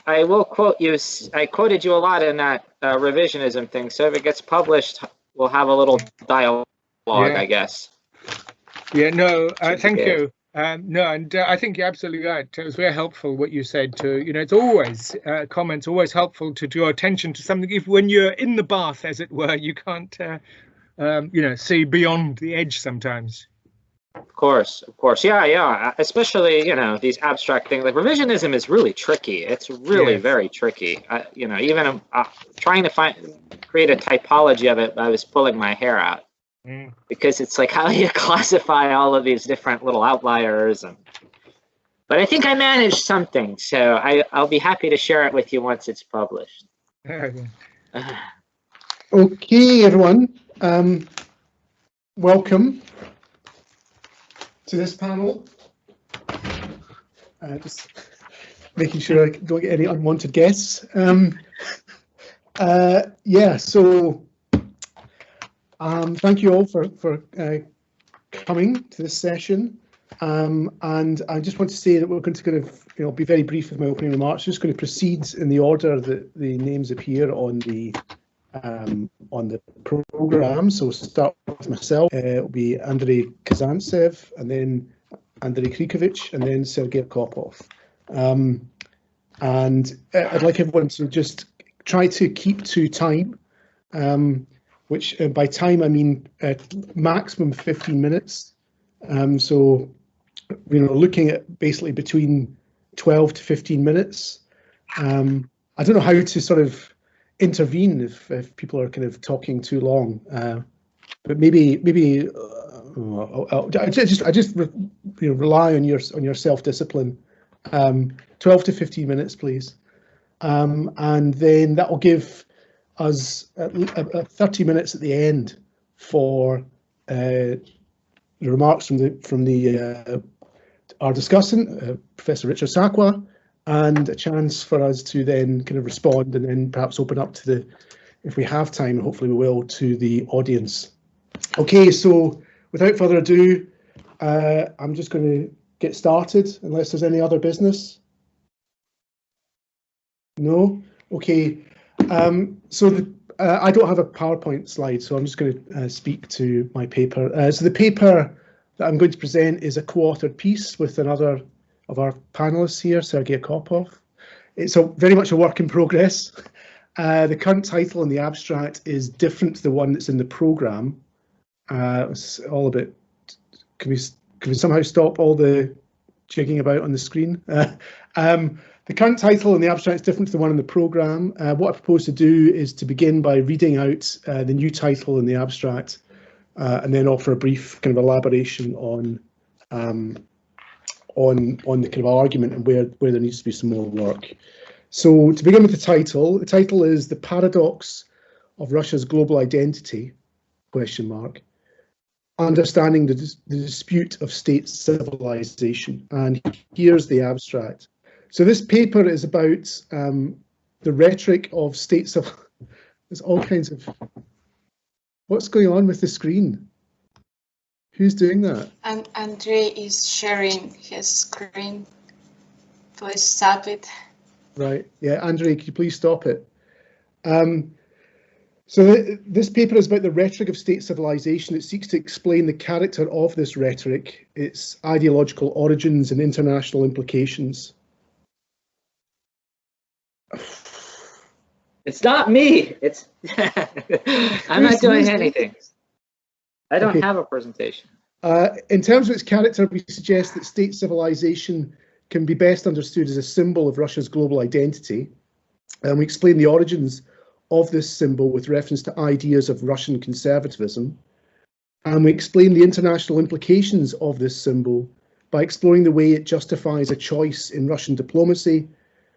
I will quote you. I quoted you a lot in that revisionism thing. So if it gets published, we'll have a little dialogue, I guess. Yeah, no, thank you. No, and I think you're absolutely right. It was very helpful what you said too. You know, it's always comments always helpful to draw attention to something. If when you're in the bath, as it were, you can't, you know, see beyond the edge sometimes. Of course, yeah. Especially, you know, these abstract things. Like revisionism is really tricky. It's really very tricky. You know, even trying to create a typology of it, I was pulling my hair out. Because it's like, how do you classify all of these different little outliers? But I think I managed something, so I'll be happy to share it with you once it's published. Okay, everyone, welcome to this panel. Just making sure I don't get any unwanted guests. Yeah, so. Thank you all for coming to this session, and I just want to say that we're going to kind of be very brief with my opening remarks. Just going to proceed in the order that the names appear on the program. So start with myself. It'll be Andrei Kazantsev, and then Andrei Krikovic, and then Sergei Kopov. And I'd like everyone to just try to keep to time. Which by time I mean maximum 15 minutes. So, you know, looking at basically between 12 to 15 minutes. I don't know how to sort of intervene if people are kind of talking too long. But maybe I just rely on your self-discipline. 12 to 15 minutes, please, and then that will give us 30 minutes at the end for remarks from our discussant, Professor Richard Sakwa, and a chance for us to then kind of respond and then perhaps open up to the, if we have time, hopefully we will, to the audience. Okay, so without further ado, I'm just going to get started unless there's any other business. No? Okay. So I don't have a PowerPoint slide, so I'm just going to speak to my paper. So the paper that I'm going to present is a co-authored piece with another of our panelists here, Sergei Kopov. It's very much a work in progress. The current title in the abstract is different to the one that's in the programme. It's all a bit. Can we somehow stop all the jigging about on the screen? The current title in the abstract is different to the one in the programme. What I propose to do is to begin by reading out the new title in the abstract, and then offer a brief kind of elaboration on the kind of argument and where there needs to be some more work. So to begin with the title is "The Paradox of Russia's Global Identity?" ? Understanding the dispute of state civilization. And here's the abstract. So this paper is about the rhetoric of state civilization. There's all kinds of. What's going on with the screen? Who's doing that? And Andrei is sharing his screen. Please stop it. Right. Yeah, Andrei, could you please stop it? So this paper is about the rhetoric of state civilization. It seeks to explain the character of this rhetoric, its ideological origins and international implications. It's not me. It's I'm not doing anything. I don't have a presentation. In terms of its character, we suggest that state civilization can be best understood as a symbol of Russia's global identity. And we explain the origins of this symbol with reference to ideas of Russian conservatism. And we explain the international implications of this symbol by exploring the way it justifies a choice in Russian diplomacy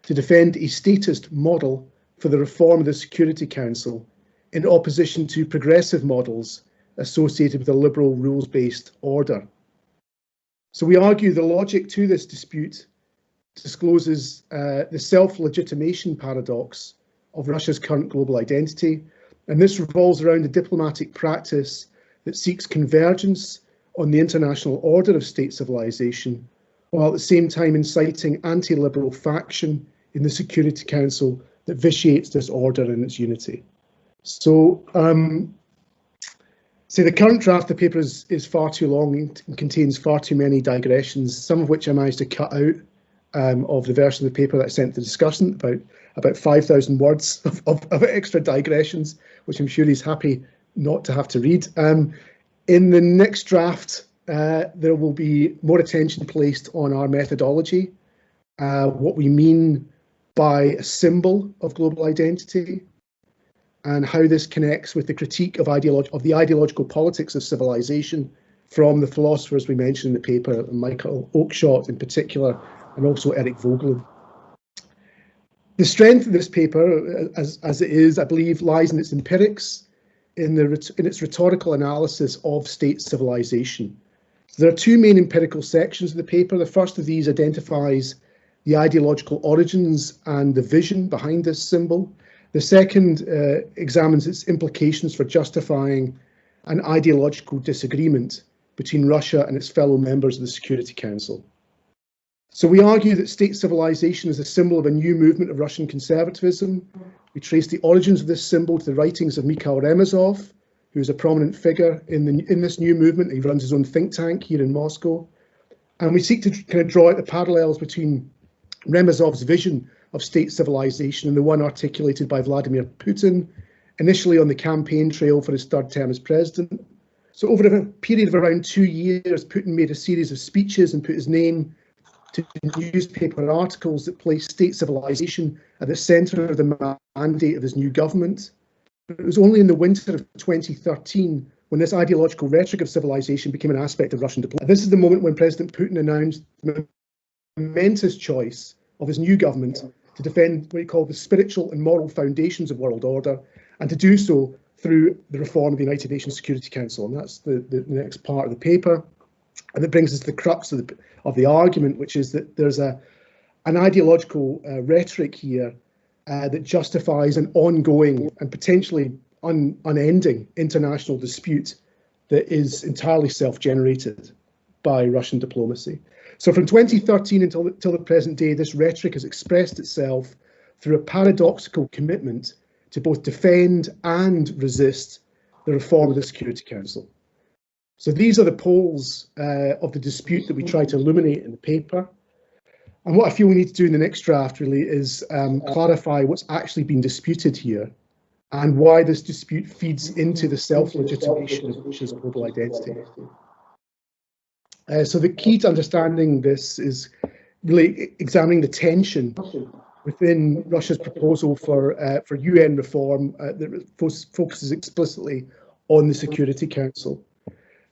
to defend a statist model for the reform of the Security Council in opposition to progressive models associated with a liberal rules-based order. So we argue the logic to this dispute discloses the self-legitimation paradox of Russia's current global identity, and this revolves around a diplomatic practice that seeks convergence on the international order of state civilization, while at the same time inciting anti-liberal faction in the Security Council that vitiates this order and its unity. So, the current draft of the paper is far too long and contains far too many digressions, some of which I managed to cut out of the version of the paper that I sent to discussion, about 5,000 words of extra digressions, which I'm sure he's happy not to have to read. In the next draft, there will be more attention placed on our methodology, what we mean by a symbol of global identity, and how this connects with the critique of the ideological politics of civilization from the philosophers we mentioned in the paper, Michael Oakeshott in particular, and also Eric Voegelin. The strength of this paper, as it is, I believe, lies in its empirics, in its rhetorical analysis of state civilization. So there are two main empirical sections of the paper. The first of these identifies the ideological origins and the vision behind this symbol. The second examines its implications for justifying an ideological disagreement between Russia and its fellow members of the Security Council. So we argue that state civilization is a symbol of a new movement of Russian conservatism. We trace the origins of this symbol to the writings of Mikhail Remezov, who is a prominent figure in this new movement. He runs his own think tank here in Moscow. And we seek to kind of draw out the parallels between Remezov's vision of state civilization and the one articulated by Vladimir Putin, initially on the campaign trail for his third term as president. So over a period of around 2 years, Putin made a series of speeches and put his name to newspaper articles that placed state civilization at the centre of the mandate of his new government. But it was only in the winter of 2013 when this ideological rhetoric of civilization became an aspect of Russian diplomacy. This is the moment when President Putin announced the momentous choice of his new government to defend what he called the spiritual and moral foundations of world order, and to do so through the reform of the United Nations Security Council. And that's the next part of the paper. And it brings us to the crux of the argument, which is that there's an ideological rhetoric here that justifies an ongoing and potentially unending international dispute that is entirely self-generated by Russian diplomacy. So from 2013 until the present day, this rhetoric has expressed itself through a paradoxical commitment to both defend and resist the reform of the Security Council. So these are the poles of the dispute that we try to illuminate in the paper. And what I feel we need to do in the next draft really is clarify what's actually been disputed here and why this dispute feeds into the self-legitimation of Russia's global identity. So the key to understanding this is really examining the tension within Russia's proposal for UN reform that focuses explicitly on the Security Council.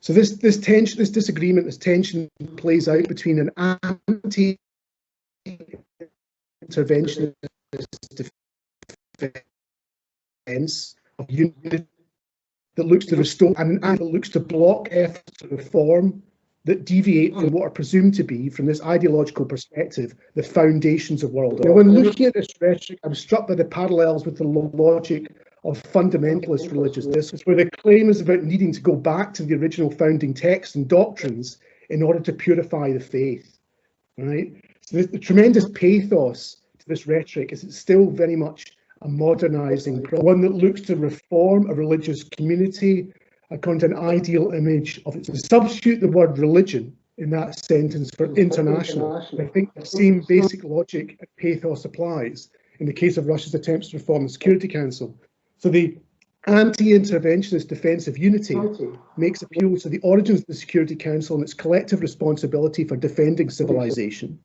So this disagreement, this tension plays out between an anti-interventionist defence of unity that looks to restore and that looks to block efforts to reform that deviate from what are presumed to be, from this ideological perspective, the foundations of world order. Now, when looking at this rhetoric, I'm struck by the parallels with the logic of fundamentalist religious discourse, where the claim is about needing to go back to the original founding texts and doctrines in order to purify the faith. Right? So the tremendous pathos to this rhetoric is it's still very much a modernising, one that looks to reform a religious community according to an ideal image of it. So substitute the word religion in that sentence for international. I think the same basic logic and pathos applies in the case of Russia's attempts to reform the Security Council. So the anti-interventionist defence of unity makes appeal to the origins of the Security Council and its collective responsibility for defending civilization.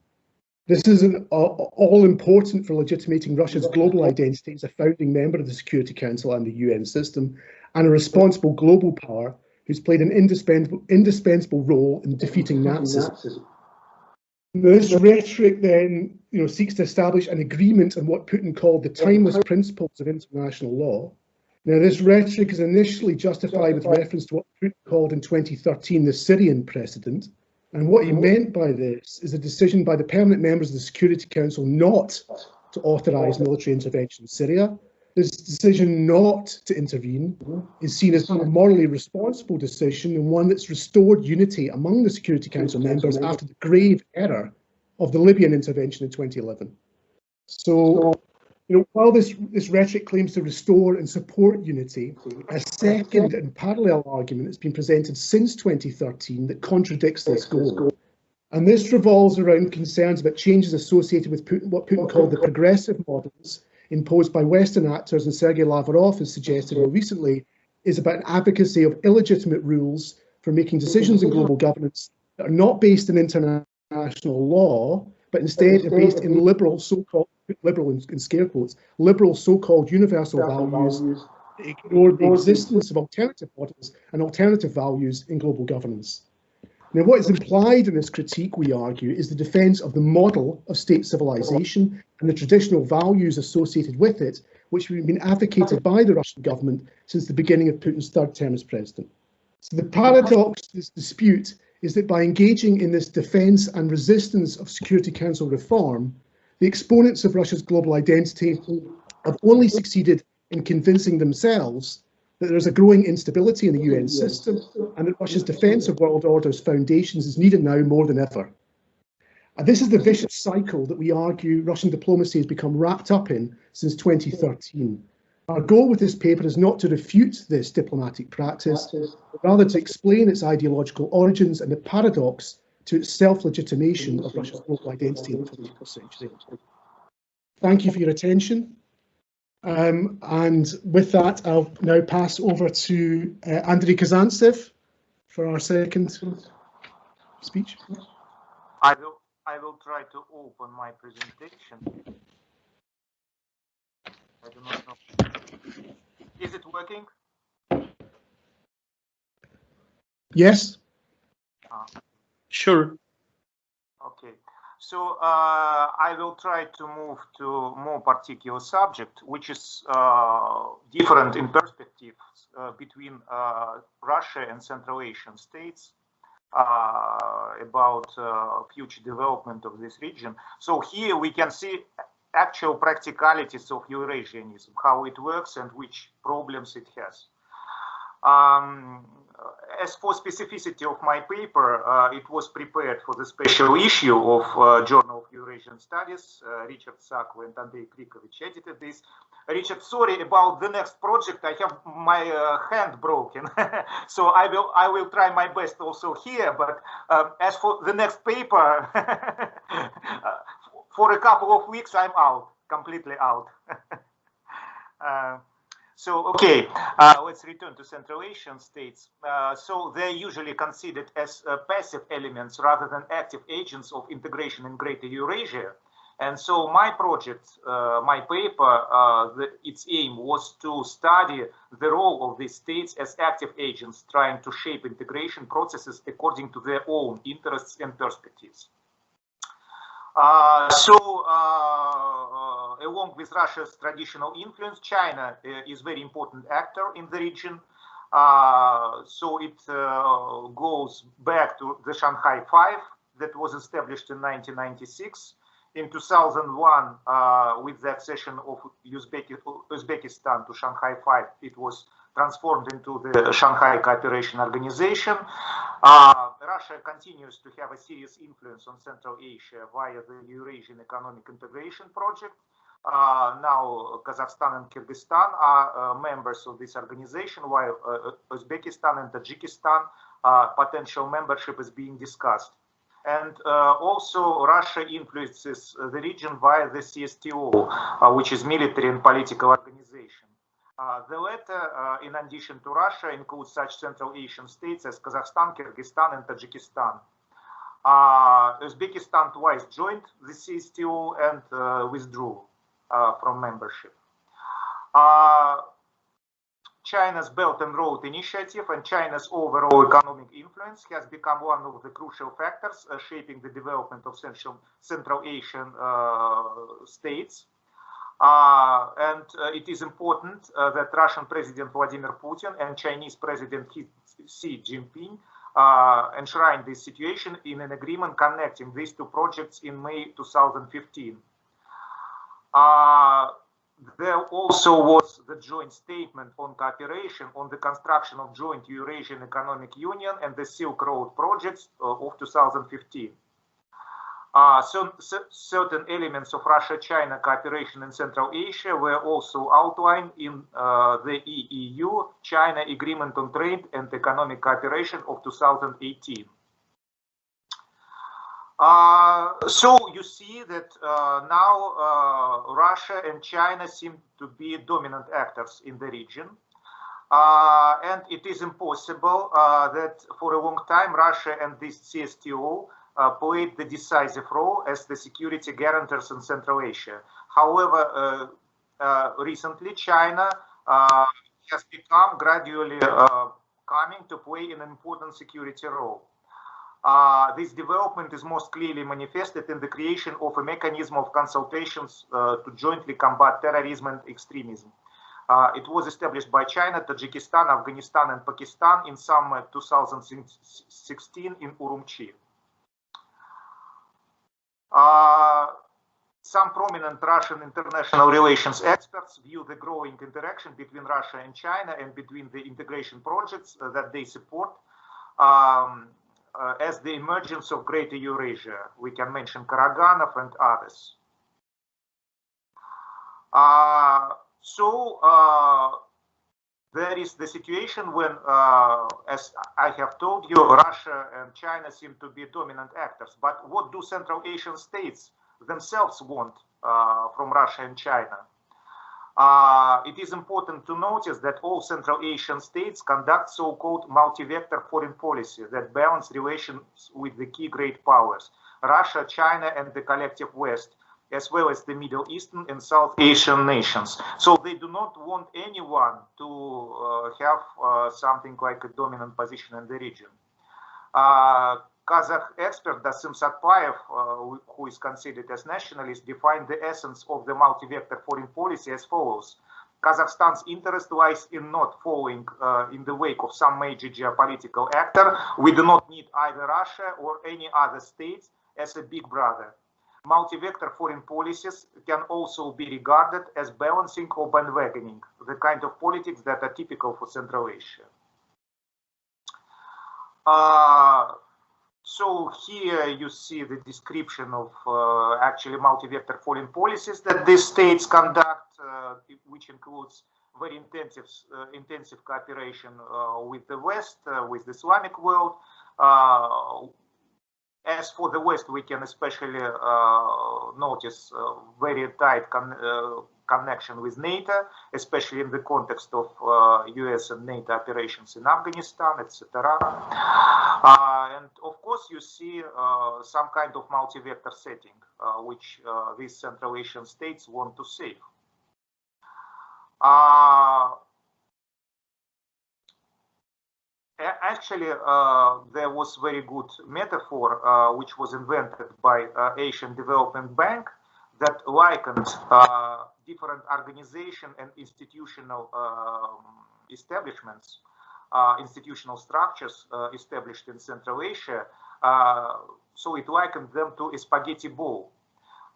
This is all important for legitimating Russia's global identity as a founding member of the Security Council and the UN system, and a responsible global power who's played an indispensable role in defeating Nazism. This rhetoric then, seeks to establish an agreement on what Putin called the timeless principles of international law. Now, this rhetoric is initially justified with reference to what Putin called in 2013 the Syrian precedent. And what he meant by this is a decision by the permanent members of the Security Council not to authorise military intervention in Syria. This decision not to intervene is seen as a morally responsible decision, and one that's restored unity among the Security Council members after the grave error of the Libyan intervention in 2011. So, while this rhetoric claims to restore and support unity, a second and parallel argument has been presented since 2013 that contradicts this goal. And this revolves around concerns about changes associated with what Putin called the progressive models imposed by Western actors, and Sergei Lavrov has suggested more recently is about an advocacy of illegitimate rules for making decisions in global governance that are not based in international law, but instead are based in liberal, so-called, liberal in scare quotes, liberal so-called universal values that ignore the existence of alternative models and alternative values in global governance. Now, what is implied in this critique, we argue, is the defence of the model of state civilization and the traditional values associated with it, which have been advocated by the Russian government since the beginning of Putin's third term as president. So the paradox of this dispute is that by engaging in this defence and resistance of Security Council reform, the exponents of Russia's global identity have only succeeded in convincing themselves that there is a growing instability in the UN system and that Russia's defence of world order's foundations is needed now more than ever. And this is the vicious cycle that we argue Russian diplomacy has become wrapped up in since 2013. Our goal with this paper is not to refute this diplomatic practice, but rather to explain its ideological origins and the paradox to its self-legitimation of Russia's global identity in the 21st century. Thank you for your attention. And with that, I'll now pass over to Andrei Kazantsev for our second speech. I will try to open my presentation. I do not know. Is it working? Yes. Sure. Okay. So I will try to move to more particular subject, which is different in perspective between Russia and Central Asian states about future development of this region. So here we can see actual practicalities of Eurasianism, how it works and which problems it has. As for specificity of my paper, it was prepared for the special issue of Journal of Eurasian Studies. Richard Sakwa and Andrei Krikovich edited this. Richard, sorry about the next project. I have my hand broken, so I will try my best also here. But as for the next paper, for a couple of weeks I'm out, completely out. So, okay, let's return to Central Asian states. So they're usually considered as passive elements rather than active agents of integration in Greater Eurasia. And so my project, my paper, its aim was to study the role of these states as active agents trying to shape integration processes according to their own interests and perspectives. Along with Russia's traditional influence, China is a very important actor in the region. So it goes back to the Shanghai Five that was established in 1996. In 2001, with the accession of Uzbekistan to Shanghai Five, it was transformed into the Shanghai Cooperation Organization. Russia continues to have a serious influence on Central Asia via the Eurasian Economic Integration Project. Now Kazakhstan and Kyrgyzstan are members of this organization, while Uzbekistan and Tajikistan potential membership is being discussed. And also Russia influences the region via the CSTO, which is military and political organization. The latter, in addition to Russia, includes such Central Asian states as Kazakhstan, Kyrgyzstan, and Tajikistan. Uzbekistan twice joined the CSTO and withdrew from membership. China's Belt and Road Initiative and China's overall economic influence has become one of the crucial factors shaping the development of Central Asian states. And it is important that Russian President Vladimir Putin and Chinese President Xi Jinping enshrined this situation in an agreement connecting these two projects in May 2015. There also was the joint statement on cooperation on the construction of joint Eurasian Economic Union and the Silk Road projects of 2015. Certain elements of Russia-China cooperation in Central Asia were also outlined in the EU-China Agreement on Trade and Economic Cooperation of 2018. So you see that now Russia and China seem to be dominant actors in the region. And it is impossible that for a long time Russia and this CSTO played the decisive role as the security guarantors in Central Asia. However, recently China has become gradually coming to play an important security role. This development is most clearly manifested in the creation of a mechanism of consultations to jointly combat terrorism and extremism. It was established by China, Tajikistan, Afghanistan, and Pakistan in summer 2016 in Urumqi. Some prominent Russian international relations experts view the growing interaction between Russia and China and between the integration projects that they support as the emergence of Greater Eurasia. We can mention Karaganov and others. There is the situation when, as I have told you, Russia and China seem to be dominant actors. But what do Central Asian states themselves want from Russia and China? It is important to notice that all Central Asian states conduct so-called multi-vector foreign policy that balance relations with the key great powers, Russia, China, and the collective West, as well as the Middle Eastern and South Asian nations. So they do not want anyone to have something like a dominant position in the region. Kazakh expert Dasim Satpayev, who is considered as nationalist, defined the essence of the multi-vector foreign policy as follows. Kazakhstan's interest lies in not following in the wake of some major geopolitical actor. We do not need either Russia or any other state as a big brother. Multi-vector foreign policies can also be regarded as balancing or bandwagoning, the kind of politics that are typical for Central Asia. So here you see the description of actually multi-vector foreign policies that these states conduct, which includes very intensive cooperation with the West, with the Islamic world. As for the West, we can especially notice very tight connection with NATO, especially in the context of US and NATO operations in Afghanistan, etc. And of course, you see some kind of multi-vector setting, which these Central Asian states want to save. Actually, there was very good metaphor which was invented by Asian Development Bank that likened different organization and institutional establishments, institutional structures established in Central Asia. So it likened them to a spaghetti bowl.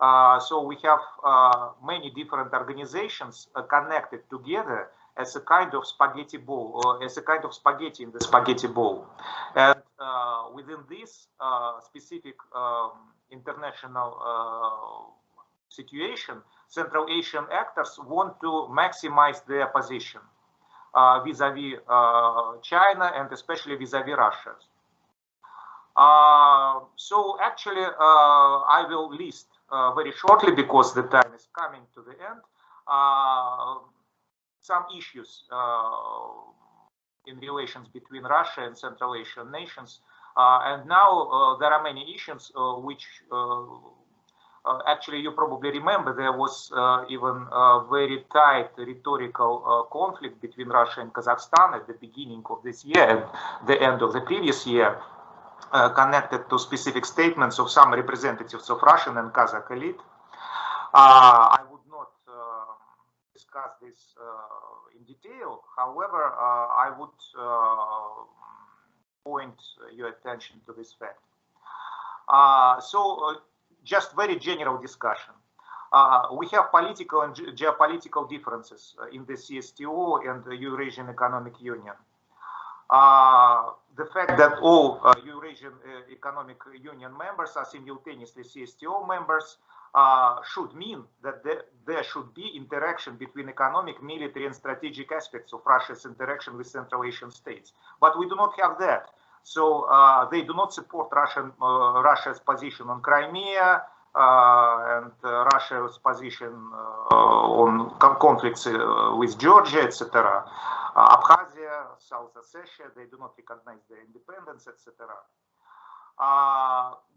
So we have many different organizations connected together as a kind of spaghetti bowl, or as a kind of spaghetti in the spaghetti bowl. And within this specific international situation, Central Asian actors want to maximize their position vis-a-vis China and especially vis-a-vis Russia. So actually, I will list very shortly, because the time is coming to the end, some issues in relations between Russia and Central Asian nations. And now there are many issues which actually you probably remember. There was even a very tight rhetorical conflict between Russia and Kazakhstan at the beginning of this year and the end of the previous year, connected to specific statements of some representatives of Russian and Kazakh elite. I would not discuss this in detail. However, I would point your attention to this fact. Just very general discussion. We have political and geopolitical differences in the CSTO and the Eurasian Economic Union. The fact that all Eurasian Eurasian Economic Union members are simultaneously CSTO members should mean that there should be interaction between economic, military, and strategic aspects of Russia's interaction with Central Asian states. But we do not have that. So they do not support Russia's position on Crimea and Russia's position on conflicts with Georgia, etc. Abkhazia, South Ossetia, they do not recognize their independence, etc.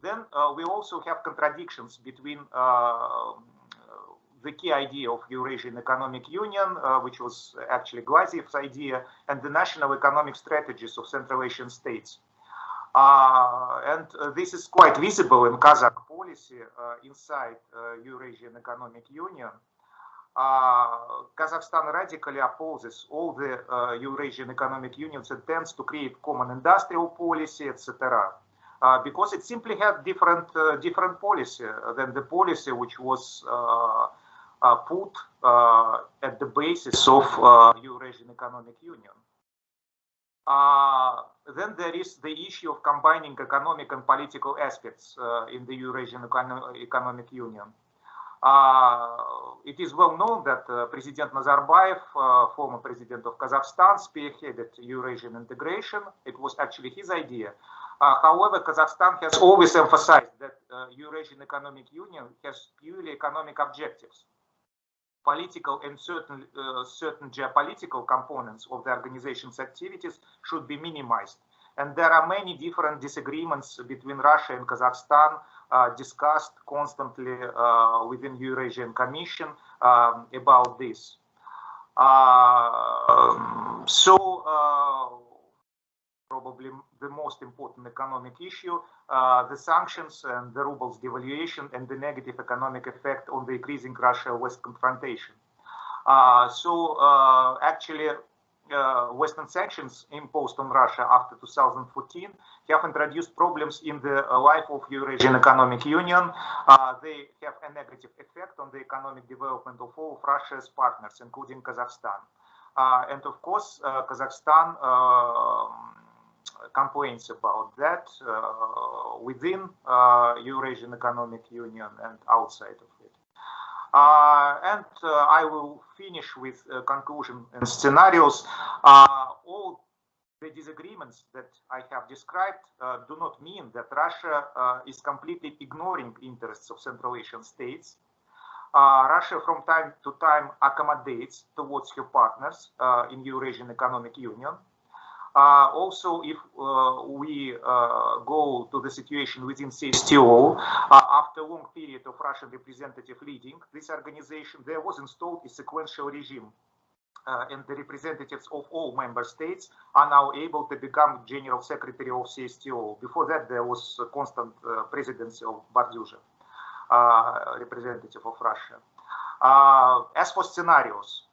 Then we also have contradictions between the key idea of Eurasian Economic Union, which was actually Glazev's idea, and the national economic strategies of Central Asian states. And this is quite visible in Kazakh policy inside Eurasian Economic Union. Kazakhstan radically opposes all the Eurasian Economic Union's attempts to create common industrial policy, etc. Because it simply had different policy than the policy which was put at the basis of Eurasian Economic Union. Then there is the issue of combining economic and political aspects in the Eurasian Economic Union. It is well known that President Nazarbayev, former president of Kazakhstan, spearheaded Eurasian integration. It was actually his idea. However, Kazakhstan has always emphasized that Eurasian Economic Union has purely economic objectives. Political and certain geopolitical components of the organization's activities should be minimized. And there are many different disagreements between Russia and Kazakhstan discussed constantly within Eurasian Commission about this. Probably the most important economic issue, the sanctions and the ruble's devaluation and the negative economic effect on the increasing Russia-West confrontation. Actually, Western sanctions imposed on Russia after 2014 have introduced problems in the life of Eurasian Economic Union. They have a negative effect on the economic development of all of Russia's partners, including Kazakhstan. And of course, Kazakhstan complains about that within Eurasian Economic Union and outside of it. And I will finish with conclusion and scenarios. All the disagreements that I have described do not mean that Russia is completely ignoring interests of Central Asian states. Russia from time to time accommodates towards her partners in Eurasian Economic Union. Also, if we go to the situation within CSTO, after a long period of Russian representative leading this organization, there was installed a sequential regime, and the representatives of all member states are now able to become General Secretary of CSTO. Before that, there was a constant presidency of Bardyuzhev, representative of Russia. As for scenarios,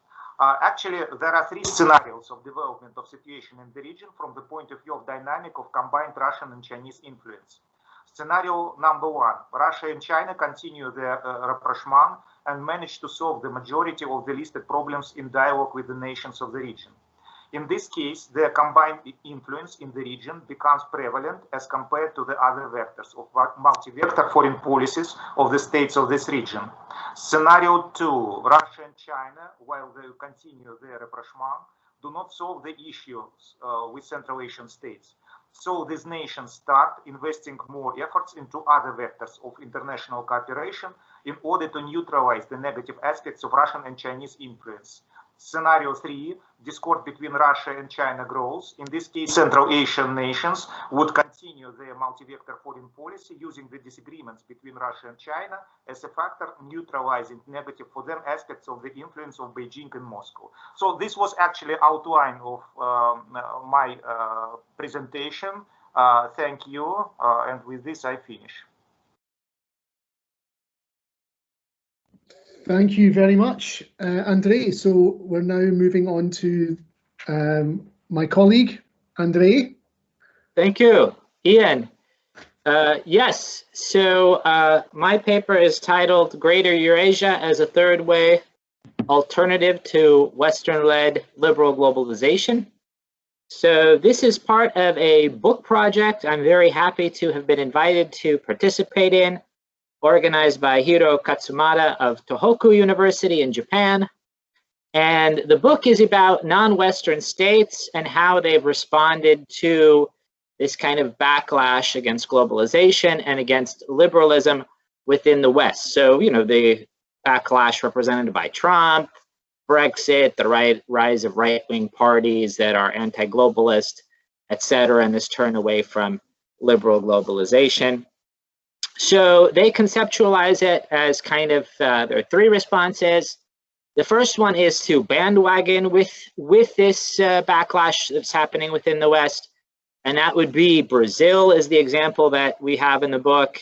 actually, there are three scenarios of development of situation in the region from the point of view of dynamic of combined Russian and Chinese influence. Scenario number one, Russia and China continue their rapprochement and manage to solve the majority of the listed problems in dialogue with the nations of the region. In this case, their combined influence in the region becomes prevalent as compared to the other vectors of multi-vector foreign policies of the states of this region. Scenario two, Russia and China, while they continue their rapprochement, do not solve the issues with Central Asian states. So these nations start investing more efforts into other vectors of international cooperation in order to neutralize the negative aspects of Russian and Chinese influence. Scenario three, discord between Russia and China grows. In this case, Central Asian nations would continue their multi-vector foreign policy using the disagreements between Russia and China as a factor neutralizing negative for them aspects of the influence of Beijing and Moscow. So this was actually outline of my presentation. Thank you. And with this, I finish. Thank you very much, Andrei. So we're now moving on to my colleague, Andrei. Thank you, Ian. Yes, so my paper is titled Greater Eurasia as a Third Way Alternative to Western-Led Liberal Globalization. So this is part of a book project I'm very happy to have been invited to participate in, organized by Hiro Katsumata of Tohoku University in Japan. And the book is about non-Western states and how they've responded to this kind of backlash against globalization and against liberalism within the West. So, you know, the backlash represented by Trump, Brexit, the rise of right-wing parties that are anti-globalist, etc., and this turn away from liberal globalization. So they conceptualize it as kind of, there are three responses. The first one is to bandwagon with this backlash that's happening within the West, and that would be Brazil is the example that we have in the book.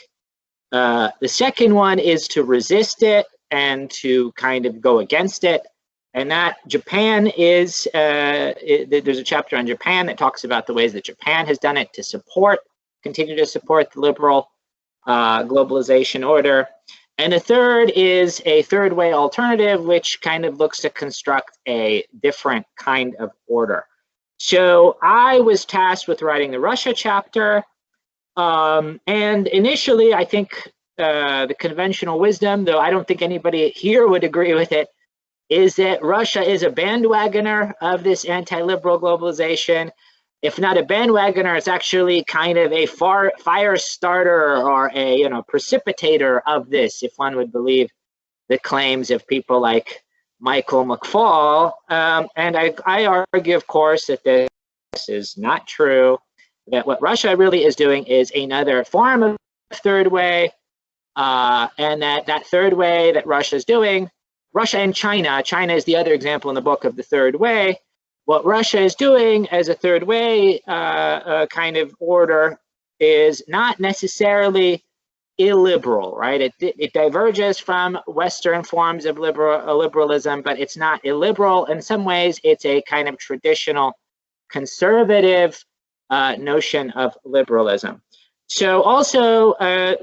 The second one is to resist it and to kind of go against it, and that Japan is, there's a chapter on Japan that talks about the ways that Japan has done it to continue to support the liberal globalization order. And the third is a third way alternative, which kind of looks to construct a different kind of order. So I was tasked with writing the Russia chapter. And initially, I think the conventional wisdom, though I don't think anybody here would agree with it, is that Russia is a bandwagoner of this anti-liberal globalization. If not a bandwagoner, it's actually kind of a fire starter or a precipitator of this, if one would believe the claims of people like Michael McFaul. And I argue, of course, that this is not true, that what Russia really is doing is another form of third way, and that third way that Russia is doing, Russia and China is the other example in the book of the third way. What Russia is doing as a third way kind of order is not necessarily illiberal, right? It diverges from Western forms of liberalism, but it's not illiberal. In some ways, it's a kind of traditional conservative notion of liberalism. So also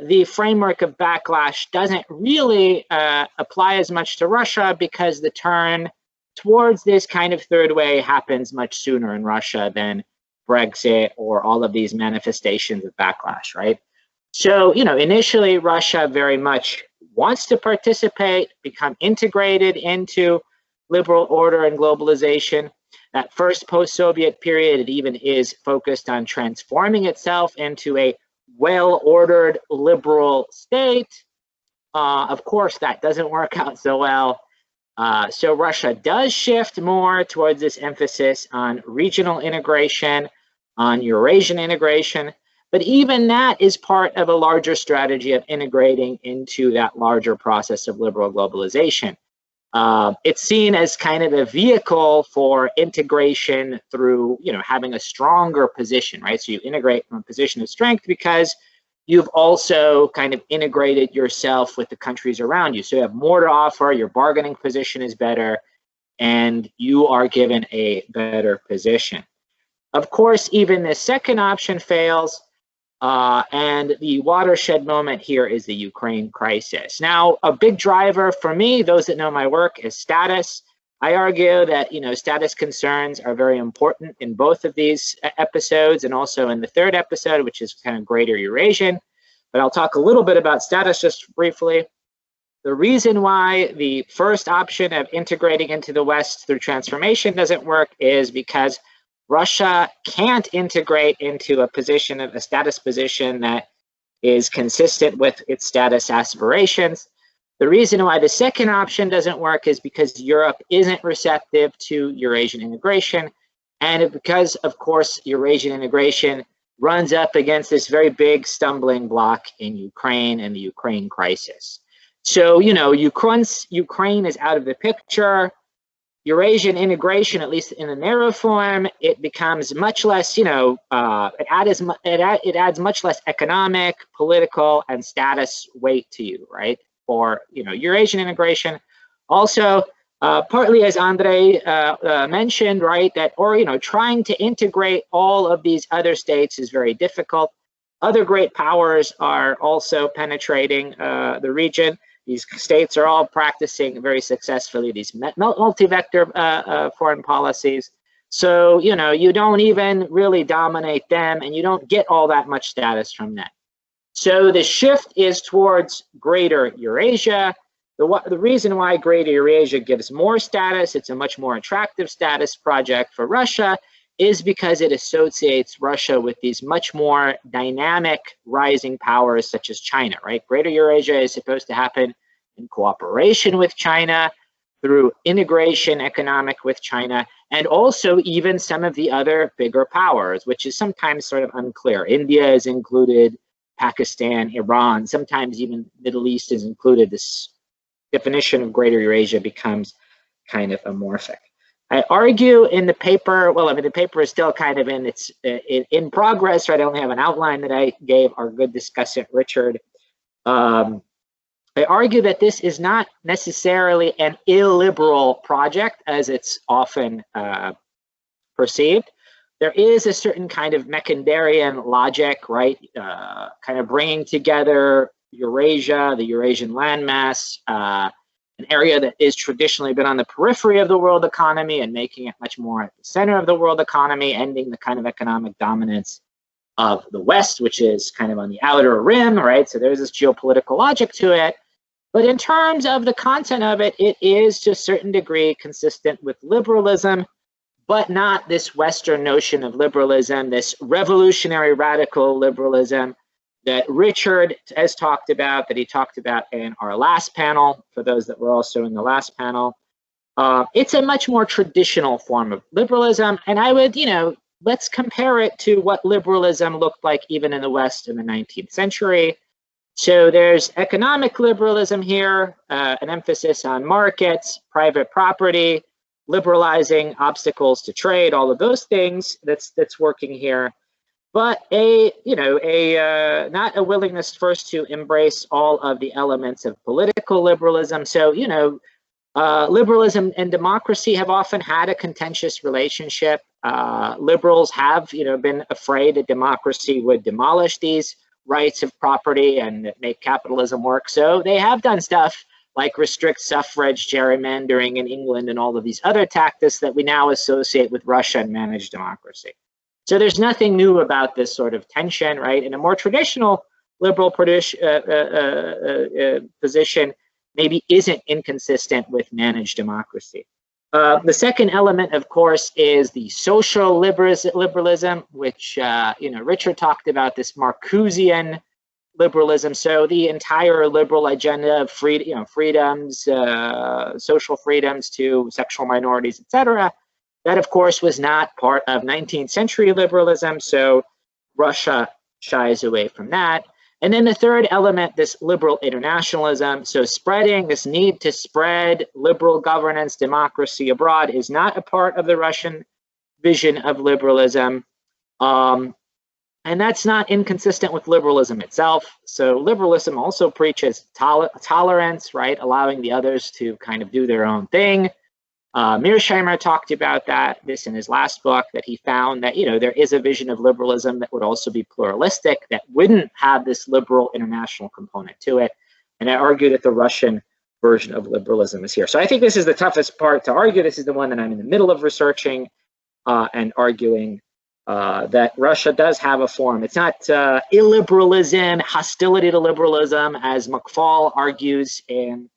the framework of backlash doesn't really apply as much to Russia because the turn towards this kind of third way happens much sooner in Russia than Brexit or all of these manifestations of backlash, right? So, initially Russia very much wants to participate, become integrated into liberal order and globalization. That first post-Soviet period, it even is focused on transforming itself into a well-ordered liberal state. Of course, that doesn't work out so well. So Russia does shift more towards this emphasis on regional integration, on Eurasian integration, but even that is part of a larger strategy of integrating into that larger process of liberal globalization. It's seen as kind of a vehicle for integration through, having a stronger position, right? So you integrate from a position of strength because you've also kind of integrated yourself with the countries around you. So you have more to offer, your bargaining position is better, and you are given a better position. Of course, even the second option fails, and the watershed moment here is the Ukraine crisis. Now, a big driver for me, those that know my work, is status. I argue that, status concerns are very important in both of these episodes and also in the third episode, which is kind of Greater Eurasian. But I'll talk a little bit about status just briefly. The reason why the first option of integrating into the West through transformation doesn't work is because Russia can't integrate into a status position that is consistent with its status aspirations. The reason why the second option doesn't work is because Europe isn't receptive to Eurasian integration, and because, of course, Eurasian integration runs up against this very big stumbling block in Ukraine and the Ukraine crisis. So, Ukraine is out of the picture. Eurasian integration, at least in a narrow form, it becomes much less, it adds much less economic, political, and status weight to you, right? For Eurasian integration. Also, partly as Andre mentioned, right, trying to integrate all of these other states is very difficult. Other great powers are also penetrating the region. These states are all practicing very successfully these multi-vector foreign policies. So, you know, you don't even really dominate them, and you don't get all that much status from them. So the shift is towards Greater Eurasia. The reason why Greater Eurasia gives more status, it's a much more attractive status project for Russia, is because it associates Russia with these much more dynamic rising powers such as China, right? Greater Eurasia is supposed to happen in cooperation with China, through integration economic with China, and also even some of the other bigger powers, which is sometimes sort of unclear. India is included, Pakistan, Iran, sometimes even Middle East is included. This definition of Greater Eurasia becomes kind of amorphic. I argue in the paper, well, I mean, the paper is still kind of in progress, right? I only have an outline that I gave our good discussant, Richard. I argue that this is not necessarily an illiberal project as it's often perceived. There is a certain kind of Macandarian logic, right? Kind of bringing together Eurasia, the Eurasian landmass, an area that is traditionally been on the periphery of the world economy and making it much more at the center of the world economy, ending the kind of economic dominance of the West, which is kind of on the outer rim, right? So there's this geopolitical logic to it. But in terms of the content of it, it is to a certain degree consistent with liberalism, but not this Western notion of liberalism, this revolutionary radical liberalism that Richard has talked about, that he talked about in our last panel, for those that were also in the last panel. It's a much more traditional form of liberalism, and I would, you know, let's compare it to what liberalism looked like even in the West in the 19th century. So there's economic liberalism here, an emphasis on markets, private property, liberalizing obstacles to trade, all of those things that's working here. But not a willingness first to embrace all of the elements of political liberalism. So, you know, liberalism and democracy have often had a contentious relationship. Liberals have, you know, been afraid that democracy would demolish these rights of property and make capitalism work. So they have done stuff like restrict suffrage, gerrymandering in England, and all of these other tactics that we now associate with Russia and managed democracy. So there's nothing new about this sort of tension, right? In a more traditional liberal position, maybe isn't inconsistent with managed democracy. The second element, of course, is the social liberalism, which Richard talked about, this Marcusean liberalism. So the entire liberal agenda of freedoms, social freedoms to sexual minorities, etc. That, of course, was not part of 19th century liberalism. So Russia shies away from that. And then the third element, this liberal internationalism. So spreading, this need to spread liberal governance, democracy abroad is not a part of the Russian vision of liberalism. And that's not inconsistent with liberalism itself. So liberalism also preaches tolerance, right? Allowing the others to kind of do their own thing. Mearsheimer talked about this in his last book, that he found that, you know, there is a vision of liberalism that would also be pluralistic, that wouldn't have this liberal international component to it. And I argue that the Russian version of liberalism is here. So I think this is the toughest part to argue. This is the one that I'm in the middle of researching and arguing that Russia does have a form. It's not illiberalism, hostility to liberalism, as McFall argues in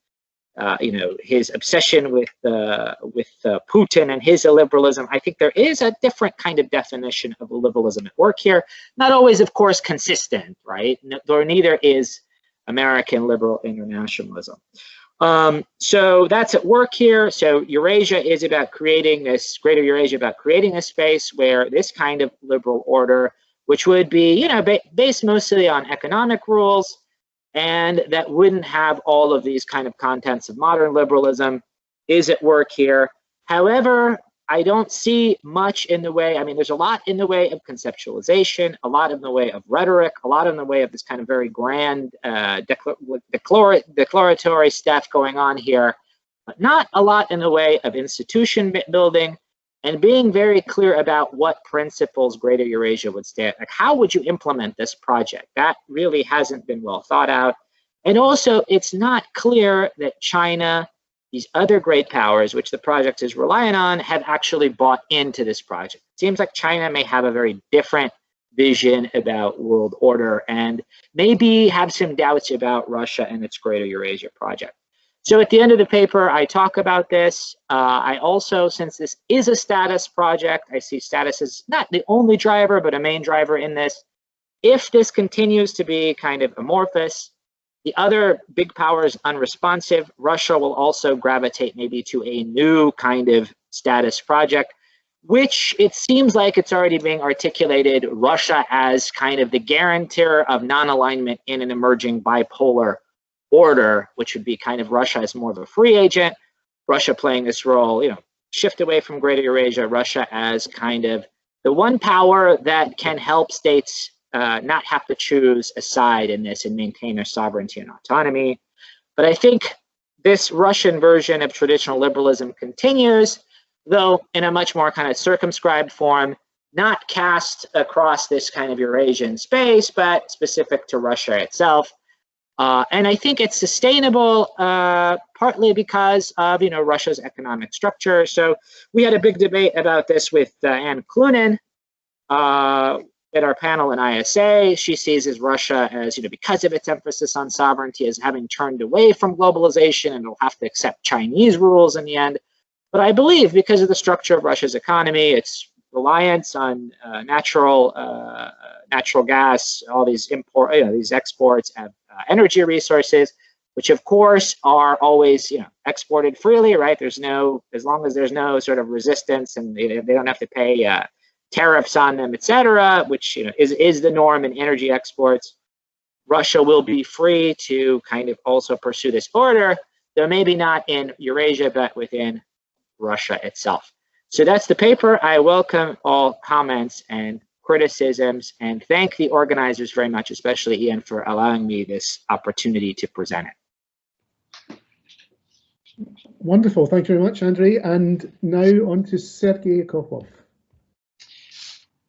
his obsession with Putin and his illiberalism. I think there is a different kind of definition of liberalism at work here. Not always, of course, consistent, right? Nor neither is American liberal internationalism. So that's at work here. So Eurasia is about creating this, Greater Eurasia about creating a space where this kind of liberal order, which would be, based mostly on economic rules, and that wouldn't have all of these kind of contents of modern liberalism, is at work here. However, I don't see much in the way, there's a lot in the way of conceptualization, a lot in the way of rhetoric, a lot in the way of this kind of very grand declaratory stuff going on here, but not a lot in the way of institution building and being very clear about what principles Greater Eurasia would stand. Like, how would you implement this project? That really hasn't been well thought out. And also, it's not clear that China these other great powers, which the project is relying on, have actually bought into this project. It seems like China may have a very different vision about world order and maybe have some doubts about Russia and its Greater Eurasia project. So at the end of the paper, I talk about this. I also, since this is a status project, I see status as not the only driver, but a main driver in this. If this continues to be kind of amorphous, the other big power is unresponsive, Russia will also gravitate maybe to a new kind of status project, which it seems like it's already being articulated, Russia as kind of the guarantor of non-alignment in an emerging bipolar order, which would be kind of Russia as more of a free agent, Russia playing this role, shift away from Greater Eurasia, Russia as kind of the one power that can help states not have to choose a side in this and maintain their sovereignty and autonomy. But I think this Russian version of traditional liberalism continues, though in a much more kind of circumscribed form, not cast across this kind of Eurasian space, but specific to Russia itself. And I think it's sustainable partly because of Russia's economic structure. So we had a big debate about this with Anne Clunin at our panel in ISA. She sees as Russia as, because of its emphasis on sovereignty, as having turned away from globalization and will have to accept Chinese rules in the end. But I believe because of the structure of Russia's economy, its reliance on natural gas, all these these exports of energy resources, which of course are always exported freely, right? As long as there's no sort of resistance and they don't have to pay tariffs on them, etc., which is the norm in energy exports, Russia will be free to kind of also pursue this order, though maybe not in Eurasia, but within Russia itself. So that's the paper. I welcome all comments and criticisms and thank the organizers very much, especially Ian, for allowing me this opportunity to present it. Wonderful. Thank you very much, Andrei. And now on to Sergei Kopov.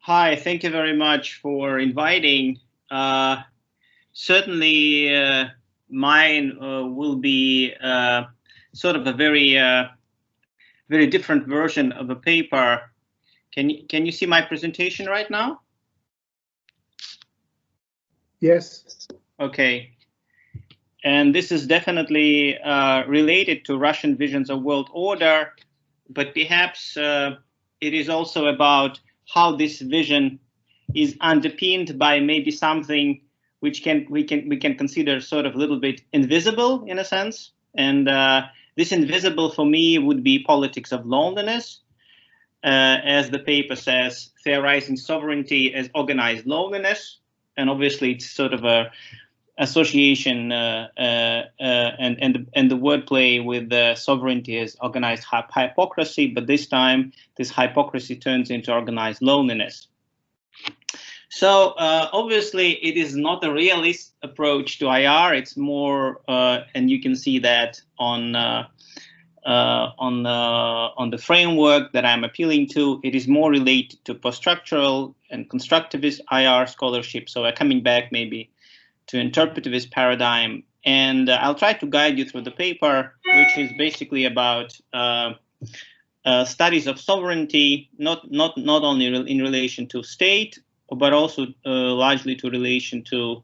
Hi, thank you very much for inviting. Certainly mine will be sort of a very different version of a paper. Can you see my presentation right now? Yes. Okay. And this is definitely related to Russian visions of world order, but perhaps it is also about how this vision is underpinned by maybe something which we can consider sort of a little bit invisible in a sense. And this invisible for me would be politics of loneliness, as the paper says, theorizing sovereignty as organized loneliness. And obviously it's sort of a association and the wordplay with sovereignty as organized hypocrisy, but this time this hypocrisy turns into organized loneliness. So obviously it is not a realist approach to IR. It's more, and you can see that on the framework that I'm appealing to. It is more related to post-structural and constructivist IR scholarship. So I'm coming back maybe to interpretivist paradigm, and I'll try to guide you through the paper, which is basically about studies of sovereignty, not only in relation to state, but also largely to relation to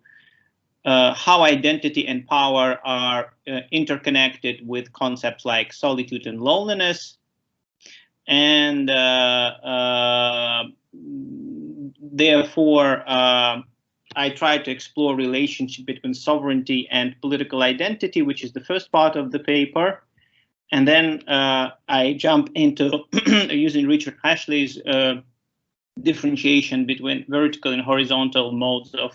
how identity and power are interconnected with concepts like solitude and loneliness, and therefore I try to explore relationship between sovereignty and political identity, which is the first part of the paper. And then I jump into using Richard Ashley's differentiation between vertical and horizontal modes of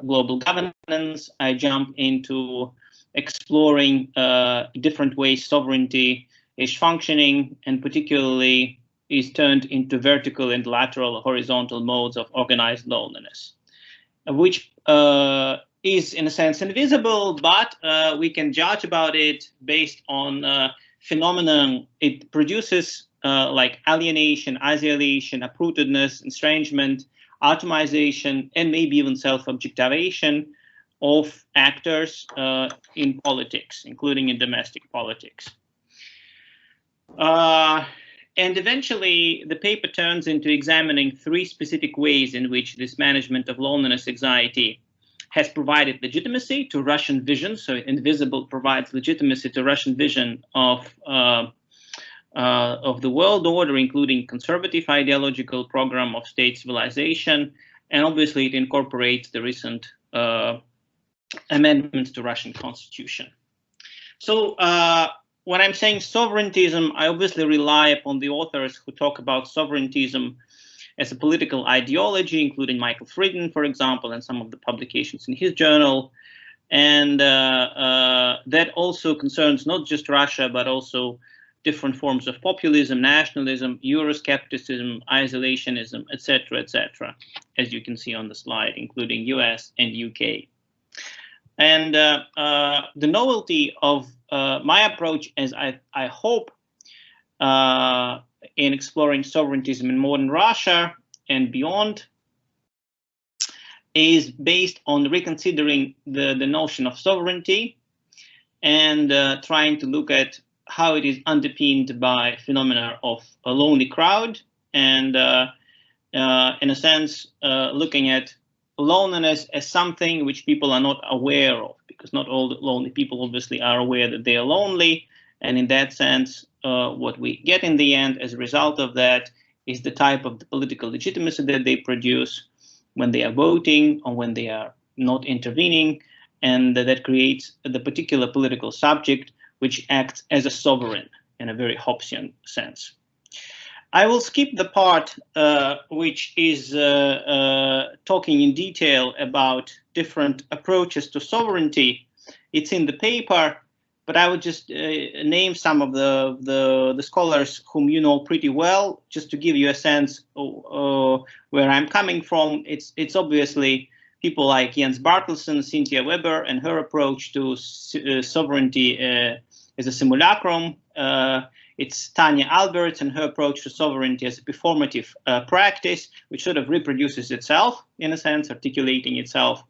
global governance. I jump into exploring different ways sovereignty is functioning, and particularly is turned into vertical and lateral horizontal modes of organized loneliness, which is in a sense invisible, but we can judge about it based on phenomenon it produces, like alienation, isolation, uprootedness, estrangement, atomization, and maybe even self-objectivation, of actors in politics, including in domestic politics. And eventually, the paper turns into examining 3 specific ways in which this management of loneliness anxiety has provided legitimacy to Russian vision. So Invisible provides legitimacy to Russian vision of the world order, including conservative ideological program of state civilization. And obviously, it incorporates the recent amendments to Russian constitution. So when I'm saying sovereigntism, I obviously rely upon the authors who talk about sovereigntism as a political ideology, including Michael Frieden, for example, and some of the publications in his journal. And that also concerns not just Russia, but also different forms of populism, nationalism, Euroscepticism, isolationism, etc., as you can see on the slide, including US and UK. And the novelty of my approach, as I hope, in exploring sovereigntism in modern Russia and beyond, is based on reconsidering the notion of sovereignty and trying to look at how it is underpinned by phenomena of a lonely crowd, and in a sense, looking at loneliness as something which people are not aware of, because not all the lonely people obviously are aware that they are lonely. And in that sense, what we get in the end as a result of that is the type of the political legitimacy that they produce when they are voting or when they are not intervening, and that creates the particular political subject which acts as a sovereign in a very Hobbesian sense. I will skip the part which is talking in detail about different approaches to sovereignty. It's in the paper, but I would just name some of the scholars whom you know pretty well, just to give you a sense of where I'm coming from. It's obviously people like Jens Bartelsen, Cynthia Weber, and her approach to sovereignty as a simulacrum. It's Tanya Alberts and her approach to sovereignty as a performative practice, which sort of reproduces itself, in a sense, articulating itself.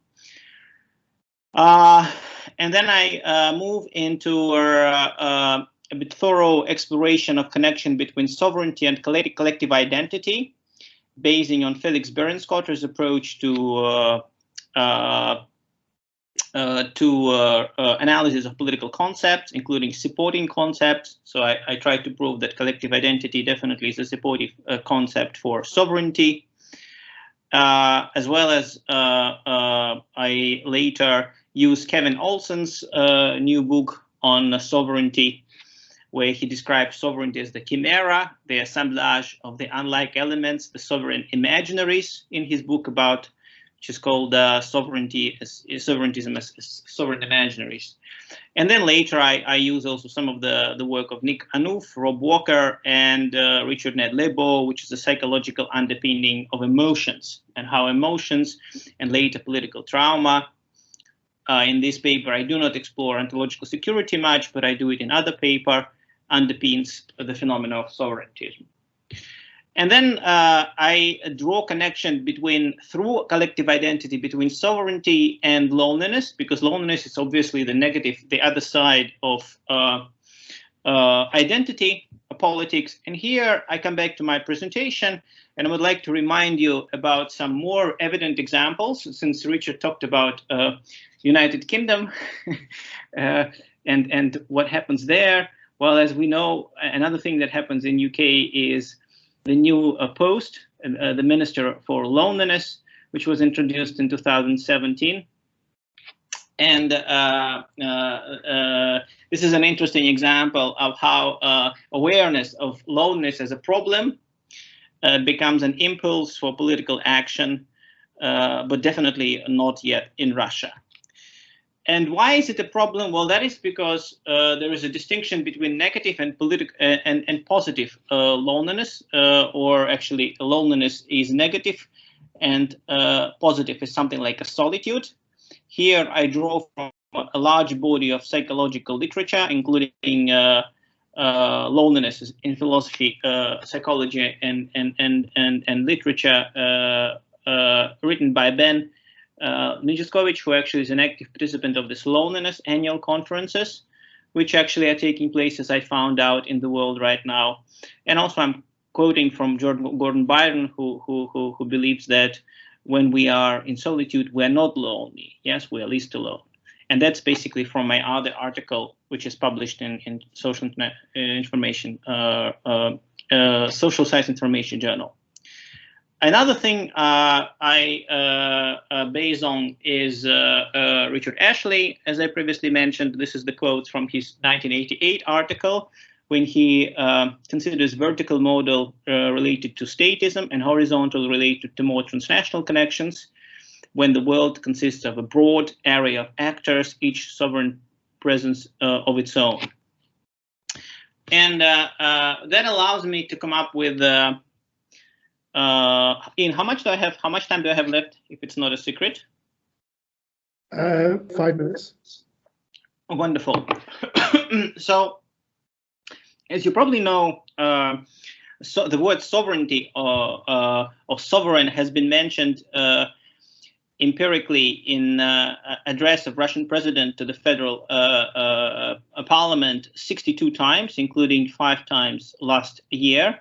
And then I move into a bit thorough exploration of connection between sovereignty and collective identity, basing on Felix Berenskotter's approach to analysis of political concepts, including supporting concepts. So I try to prove that collective identity definitely is a supportive concept for sovereignty, as well as I later use Kevin Olson's new book on sovereignty, where he describes sovereignty as the chimera, the assemblage of the unlike elements, the sovereign imaginaries, in his book about, which is called Sovereigntism as Sovereign Imaginaries. And then later I use also some of the work of Nick Anouf, Rob Walker, and Richard Ned Lebo, which is a psychological underpinning of emotions and how emotions and later political trauma. In this paper, I do not explore ontological security much, but I do it in other paper, underpins the phenomena of sovereigntism. And then I draw connection through collective identity between sovereignty and loneliness, because loneliness is obviously the negative, the other side of identity politics. And here I come back to my presentation, and I would like to remind you about some more evident examples, since Richard talked about United Kingdom and what happens there. Well, as we know, another thing that happens in UK is the new post, the Minister for Loneliness, which was introduced in 2017. And this is an interesting example of how awareness of loneliness as a problem becomes an impulse for political action, but definitely not yet in Russia. And why is it a problem? Well, that is because there is a distinction between negative and positive loneliness, or actually loneliness is negative and positive is something like a solitude. Here I draw from a large body of psychological literature, including loneliness in philosophy, psychology, and literature written by Ben Nijiskovich, who actually is an active participant of this loneliness annual conferences, which actually are taking place, as I found out, in the world right now. And also I'm quoting from Gordon Byron, who believes that when we are in solitude, we're not lonely. Yes, we are least alone. And that's basically from my other article, which is published in Social Information, Social Science Information Journal. Another thing I base on is Richard Ashley, as I previously mentioned. This is the quote from his 1988 article, when he considers vertical model related to statism and horizontal related to more transnational connections, when the world consists of a broad area of actors, each sovereign presence of its own. And that allows me to come up with Ian, how much time do I have left, if it's not a secret? 5 minutes. Wonderful. So, as you probably know, so the word sovereignty or sovereign has been mentioned empirically in address of Russian president to the federal parliament 62 times, including 5 times last year.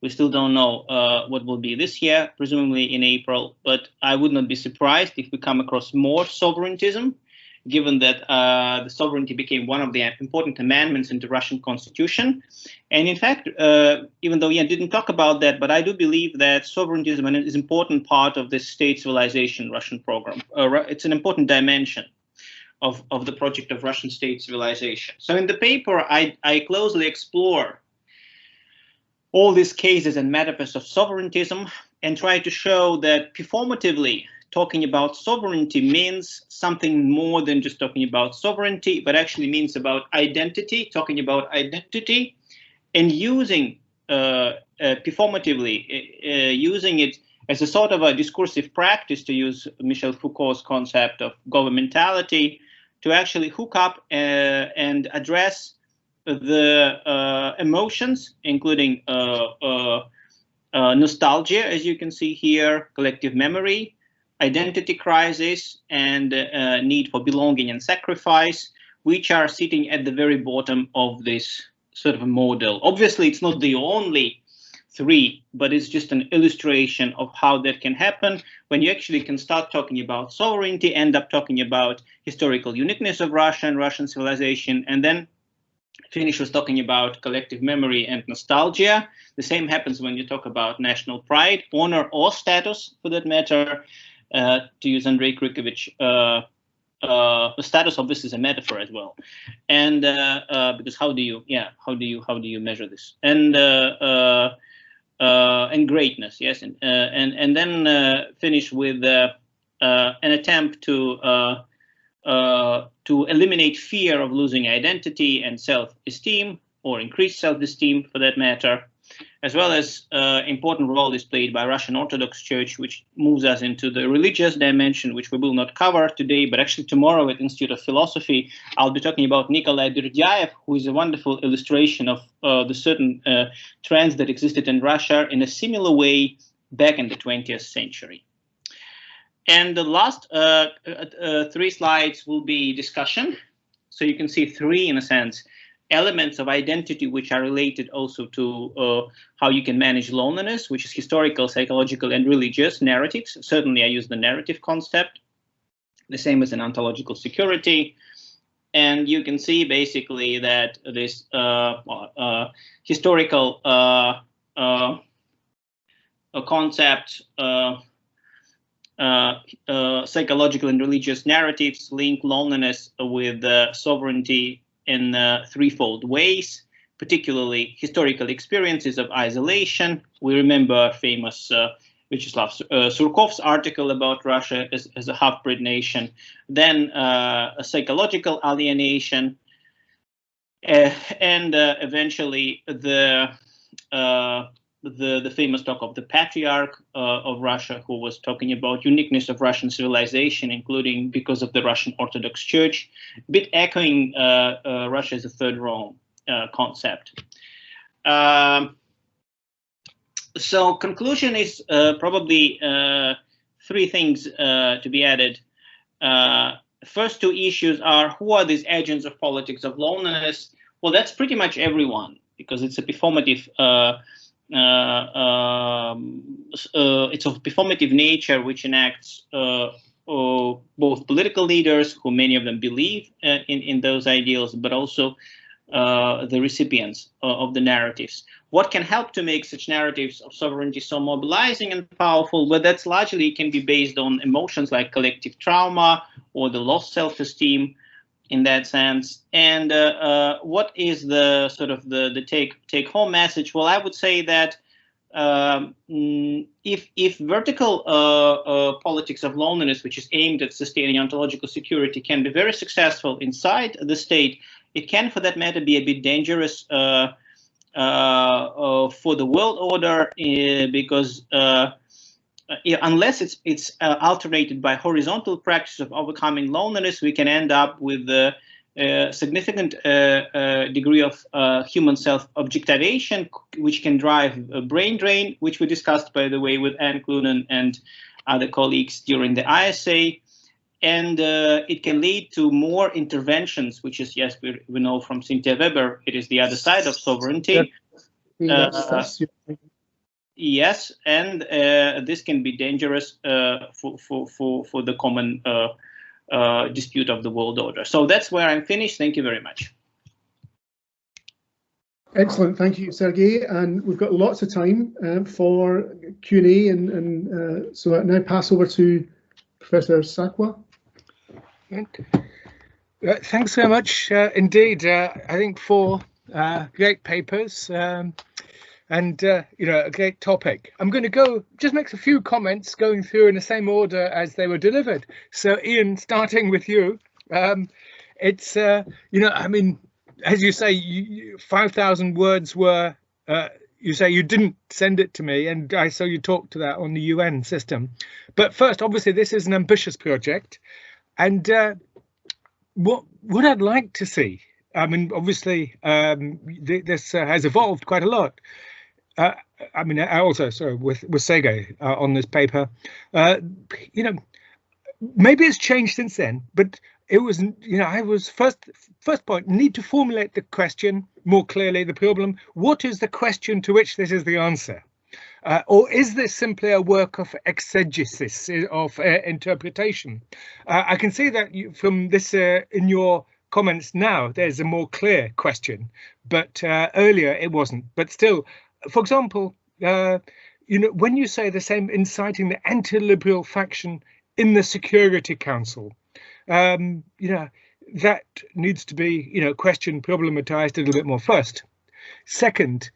We still don't know what will be this year, presumably in April, but I would not be surprised if we come across more sovereigntism, given that the sovereignty became one of the important amendments in the Russian constitution. And in fact, even though Ian didn't talk about that, but I do believe that sovereigntism is an important part of this state civilization Russian program. It's an important dimension of the project of Russian state civilization. So in the paper, I closely explore all these cases and metaphors of sovereigntism and try to show that performatively talking about sovereignty means something more than just talking about sovereignty, but actually means about identity, talking about identity, and using performatively, using it as a sort of a discursive practice, to use Michel Foucault's concept of governmentality, to actually hook up and address the emotions, including nostalgia, as you can see here, collective memory, identity crisis, and need for belonging and sacrifice, which are sitting at the very bottom of this sort of model. Obviously, it's not the only 3, but it's just an illustration of how that can happen when you actually can start talking about sovereignty, end up talking about historical uniqueness of Russia and Russian civilization, and then finish with talking about collective memory and nostalgia. The same happens when you talk about national pride, honor, or status, for that matter. To use Andrei Krikovich, the status obviously is a metaphor as well, and because how do you measure this? And greatness, yes, and then finish with an attempt to eliminate fear of losing identity and self-esteem, or increase self-esteem for that matter, as well as important role is played by Russian Orthodox Church, which moves us into the religious dimension, which we will not cover today, but actually tomorrow at Institute of Philosophy, I'll be talking about Nikolai Berdyaev, who is a wonderful illustration of the certain trends that existed in Russia in a similar way back in the 20th century. And the last 3 slides will be discussion. So you can see 3, in a sense, elements of identity which are related also to how you can manage loneliness, which is historical, psychological, and religious narratives. Certainly, I use the narrative concept, the same as in ontological security. And you can see basically that this historical concept, psychological and religious narratives link loneliness with sovereignty in 3-fold ways, particularly historical experiences of isolation. We remember famous Vyacheslav Surkov's article about Russia as a half-bred nation, then a psychological alienation, and eventually the famous talk of the patriarch of Russia, who was talking about uniqueness of Russian civilization, including because of the Russian Orthodox Church, a bit echoing Russia as a third Rome concept. So conclusion is probably three things to be added. First two issues are, who are these agents of politics of loneliness? Well, that's pretty much everyone, because it's a performative, it's of performative nature, which enacts both political leaders, who many of them believe in those ideals, but also the recipients of the narratives. What can help to make such narratives of sovereignty so mobilizing and powerful? Well, that's largely can be based on emotions like collective trauma or the lost self-esteem in that sense. And what is the sort of the take-home message? Well, I would say that if vertical politics of loneliness, which is aimed at sustaining ontological security, can be very successful inside the state, it can, for that matter, be a bit dangerous for the world order, because unless it's alternated by horizontal practice of overcoming loneliness, we can end up with a significant degree of human self-objectivation, which can drive a brain drain, which we discussed, by the way, with Anne Clunan and other colleagues during the ISA. And it can lead to more interventions, which is, yes, we know from Cynthia Weber, it is the other side of sovereignty. Yes, and this can be dangerous for the common dispute of the world order. So that's where I'm finished. Thank you very much. Excellent, thank you, Sergei. And we've got lots of time for Q&A, and so I now pass over to Professor Sakwa. Thanks very much indeed. I think 4 great papers. And, you know, a great topic. I'm going to just make a few comments going through in the same order as they were delivered. So, Ian, starting with you, it's, you know, I mean, as you say, 5,000 words were, you say you didn't send it to me, and I saw you talked to that on the UN system. But first, obviously, this is an ambitious project. And what I'd like to see, I mean, obviously, this has evolved quite a lot. I mean, I also with Sergei on this paper, you know, maybe it's changed since then, but it was, you know, I was first point, need to formulate the question more clearly, the problem. What is the question to which this is the answer? Or is this simply a work of exegesis, of interpretation? I can see that from this in your comments now, there's a more clear question, but earlier it wasn't. But still, for example, you know, when you say the same, inciting the anti-liberal faction in the Security Council, you know, that needs to be, you know, questioned, problematized a little bit more first. Second,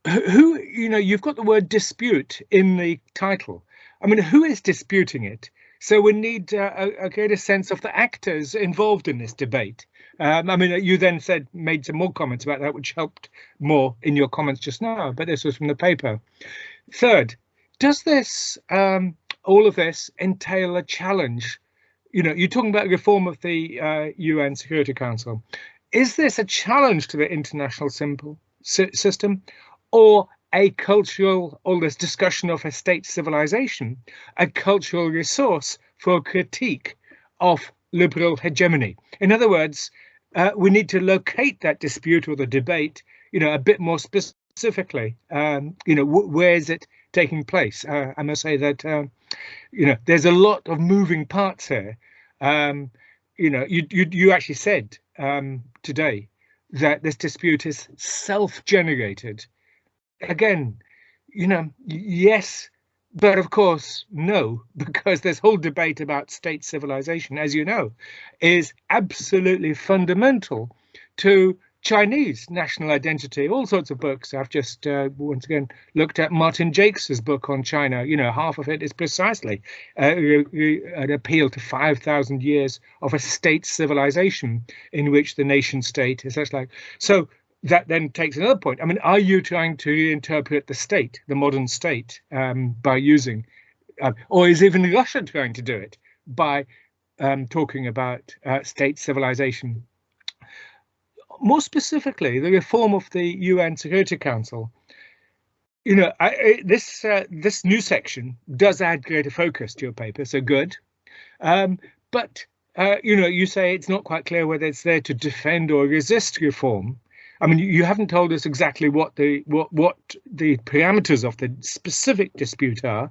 who, you know, you've got the word dispute in the title. I mean, who is disputing it? So we need a greater sense of the actors involved in this debate. I mean, you then made some more comments about that, which helped more in your comments just now, but this was from the paper. Third, does this, all of this entail a challenge? You know, you're talking about reform of the UN Security Council. Is this a challenge to the international system, or a cultural, all this discussion of a state civilization, a cultural resource for critique of liberal hegemony? In other words, we need to locate that dispute or the debate, you know, a bit more specifically. You know, where is it taking place? I must say that, you know, there's a lot of moving parts here. You know, you actually said today that this dispute is self-generated. Again, you know, yes, but of course, no, because this whole debate about state civilization, as you know, is absolutely fundamental to Chinese national identity. All sorts of books. I've just once again looked at Martin Jakes' book on China. You know, half of it is precisely an appeal to 5,000 years of a state civilization in which the nation state is such like. So that then takes another point. I mean, are you trying to interpret the state, the modern state, by using, or is even Russia trying to do it by talking about state civilization? More specifically, the reform of the UN Security Council. You know, this new section does add greater focus to your paper, so good. But you know, you say it's not quite clear whether it's there to defend or resist reform. I mean, you haven't told us exactly what the parameters of the specific dispute are,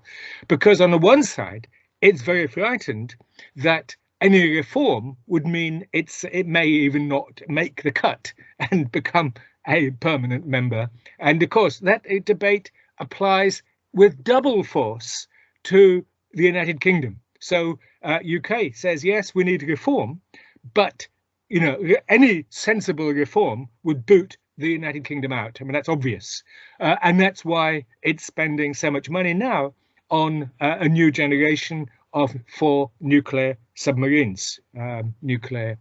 because on the one side, it's very frightened that any reform would mean it may even not make the cut and become a permanent member. And of course, that debate applies with double force to the United Kingdom. So UK says, yes, we need reform, but you know, any sensible reform would boot the United Kingdom out. I mean, that's obvious. And that's why it's spending so much money now on a new generation of 4 nuclear submarines, nuclear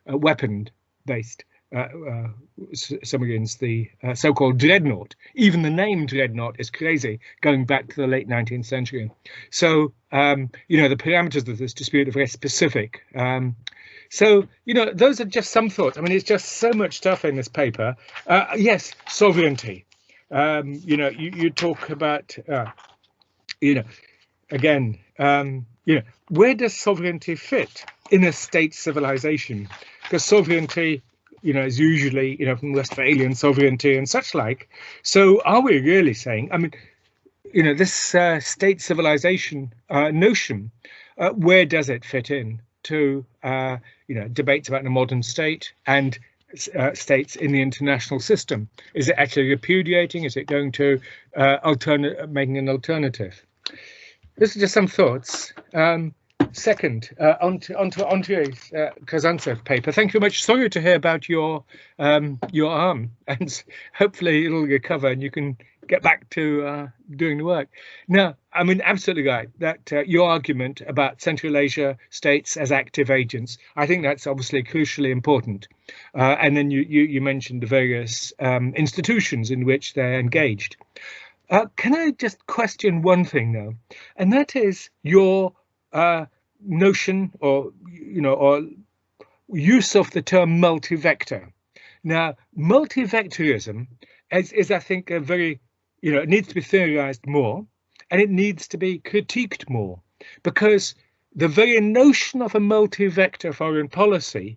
weapon-based submarines, the so-called dreadnought. Even the name dreadnought is crazy, going back to the late 19th century. So, you know, the parameters of this dispute are very specific. So, you know, those are just some thoughts. I mean, it's just so much stuff in this paper. Yes, sovereignty. You know, you talk about, you know, again, you know, where does sovereignty fit in a state civilization? Because sovereignty, you know, is usually, you know, from Westphalian sovereignty and such like. So are we really saying, I mean, you know, this state civilization notion, where does it fit in to, you know, debates about the modern state and states in the international system? Is it actually repudiating? Is it going to making an alternative? This is just some thoughts. Second, onto Andrei's Kazantsev paper. Thank you very much. Sorry to hear about your arm, and hopefully it'll recover and you can get back to doing the work. Now, I mean, absolutely right that your argument about Central Asia states as active agents, I think that's obviously crucially important. And then you mentioned the various institutions in which they're engaged. Can I just question one thing though, and that is your notion or, you know, or use of the term multi-vector. Now, multi-vectorism is, I think, a very, you know, it needs to be theorized more and it needs to be critiqued more, because the very notion of a multi-vector foreign policy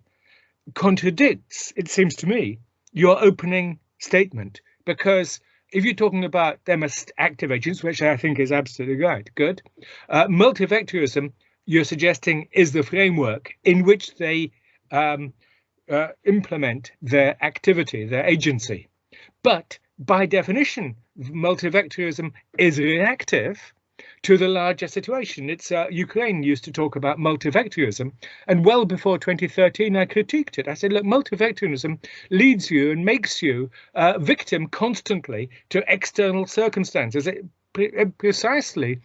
contradicts, it seems to me, your opening statement, because if you're talking about them as active agents, which I think is absolutely right, good, multi-vectorism, you're suggesting, is the framework in which they implement their activity, their agency. But by definition, multi-vectorism is reactive to the larger situation. It's Ukraine used to talk about multi-vectorism, and well before 2013 I critiqued it. I said, look, multi-vectorism leads you and makes you a victim constantly to external circumstances. It precisely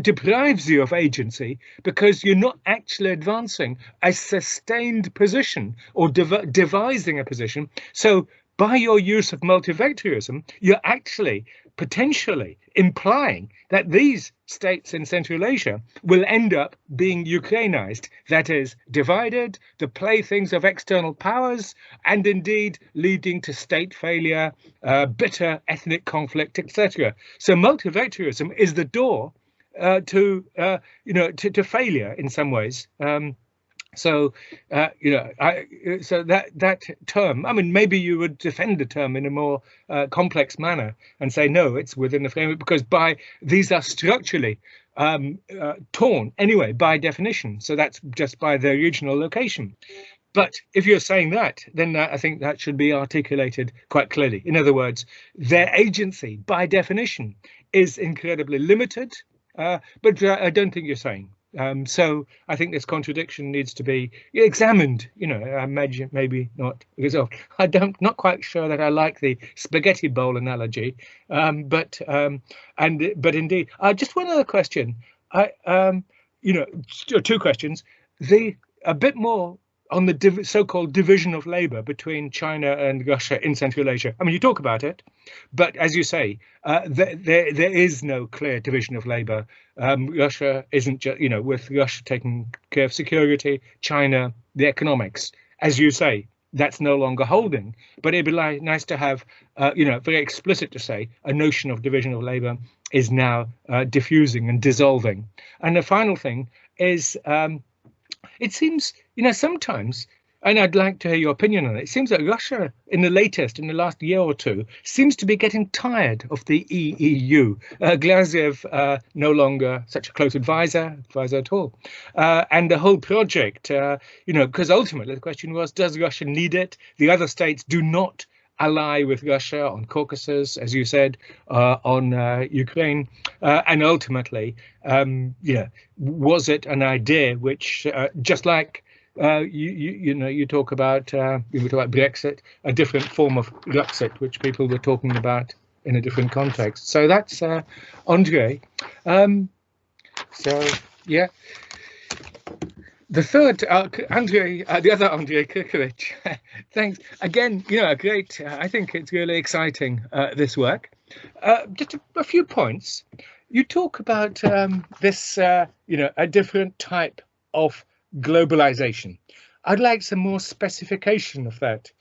deprives you of agency because you're not actually advancing a sustained position or devising a position. So by your use of multi-vectorism, you're actually potentially implying that these states in Central Asia will end up being Ukrainized, that is, divided, the playthings of external powers, and indeed leading to state failure, bitter ethnic conflict, etc. So multi-vectorism is the door to failure in some ways. So, you know, so that term, I mean, maybe you would defend the term in a more complex manner and say, no, it's within the framework, because these are structurally torn anyway, by definition. So that's just by their regional location. But if you're saying that, then I think that should be articulated quite clearly. In other words, their agency, by definition, is incredibly limited. But I don't think you're saying. So I think this contradiction needs to be examined. You know, I imagine maybe not resolved. Not quite sure that I like the spaghetti bowl analogy, but indeed, just one other question. You know, two questions. A bit more on the so-called division of labor between China and Russia in Central Asia. I mean, you talk about it, but as you say, there is no clear division of labor. Russia isn't just, you know, with Russia taking care of security, China, the economics, as you say, that's no longer holding. But it'd be nice to have, very explicit to say a notion of division of labor is now diffusing and dissolving. And the final thing is, it seems, sometimes, and I'd like to hear your opinion on it, it seems that Russia, in the last year or two, seems to be getting tired of the EU. Glaziev no longer such a close advisor at all. And the whole project, because ultimately the question was, does Russia need it? The other states do not ally with Russia on Caucasus, as you said, on Ukraine, and ultimately, was it an idea which, just like you talk about Brexit, a different form of Ruxit, which people were talking about in a different context. So that's Andrei. The third, Andrei, the other Andrei Kirkovich, thanks. Again, great, I think it's really exciting, this work. Just a few points. You talk about this, a different type of globalization. I'd like some more specification of that.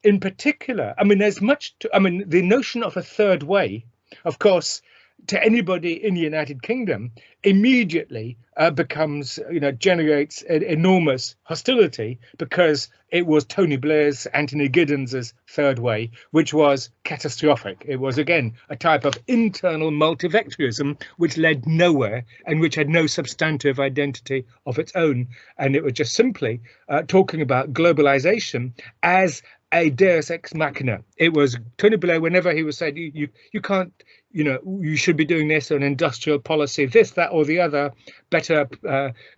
In particular, there's much the notion of a third way, of course, to anybody in the United Kingdom immediately becomes, generates an enormous hostility, because it was Tony Blair's, Anthony Giddens's third way, which was catastrophic. It was, again, a type of internal multivectorism which led nowhere and which had no substantive identity of its own. And it was just simply talking about globalization as a deus ex machina. It was Tony Blair, whenever he was saying, you can't, you should be doing this, an industrial policy, this, that, or the other, better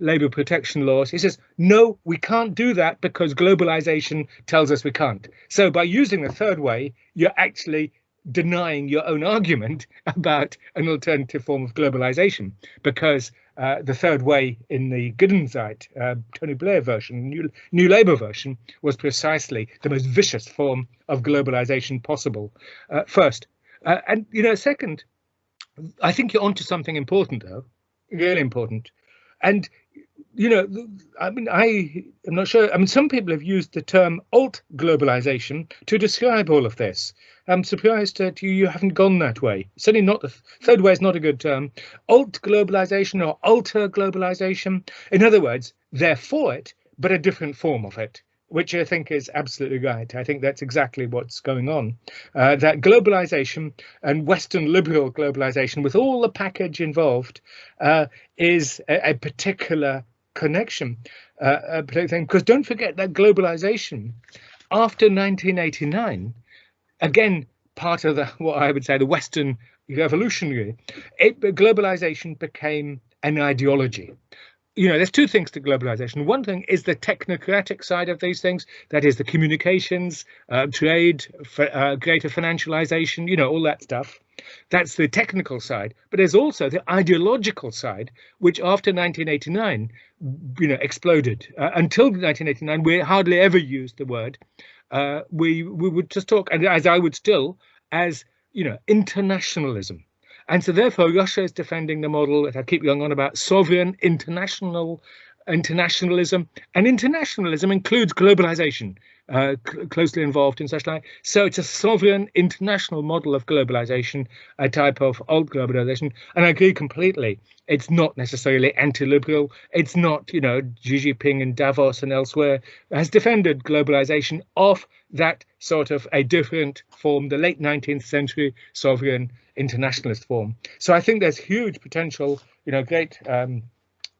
labor protection laws. He says, no, we can't do that because globalization tells us we can't. So by using the third way, you're actually denying your own argument about an alternative form of globalization, because the third way in the Giddensite, Tony Blair version, New Labour version, was precisely the most vicious form of globalization possible. First. And, second, I think you're onto something important, though, really important. And, I'm not sure. Some people have used the term alt globalization to describe all of this. I'm surprised that you haven't gone that way. Certainly not. The third way is not a good term. Alt globalization or alter globalization. In other words, they're for it, but a different form of it, which I think is absolutely right. I think that's exactly what's going on. That globalization and Western liberal globalization, with all the package involved, is a particular connection, a particular thing. Because don't forget that globalization after 1989, again, part of what I would say the Western revolutionary, globalization became an ideology. There's two things to globalization. One thing is the technocratic side of these things, that is the communications, trade, greater financialization, all that stuff. That's the technical side. But there's also the ideological side, which after 1989, exploded. Until 1989, we hardly ever used the word. We would just talk, and as I would still, as, internationalism. And so therefore, Russia is defending the model that I keep going on about, sovereign internationalism. And internationalism includes globalization, closely involved in such like. So it's a sovereign international model of globalization, a type of alt globalization. And I agree completely. It's not necessarily anti-liberal. It's not, Xi Jinping in Davos and elsewhere has defended globalization of that sort of a different form, the late 19th century sovereign internationalist form. So I think there's huge potential, great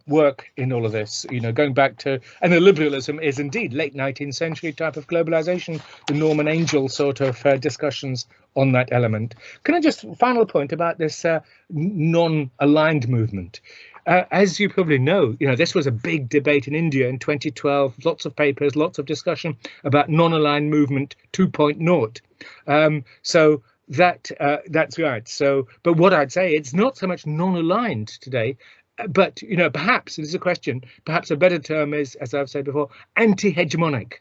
work in all of this, going back to, and the liberalism is indeed late 19th century type of globalization, the Norman Angell sort of discussions on that element. Can I just, final point about this non-aligned movement? As you probably know, this was a big debate in India in 2012, lots of papers, lots of discussion about non-aligned movement 2.0. So that's right. So, but what I'd say, it's not so much non-aligned today, but, perhaps, this is a question, perhaps a better term is, as I've said before, anti-hegemonic.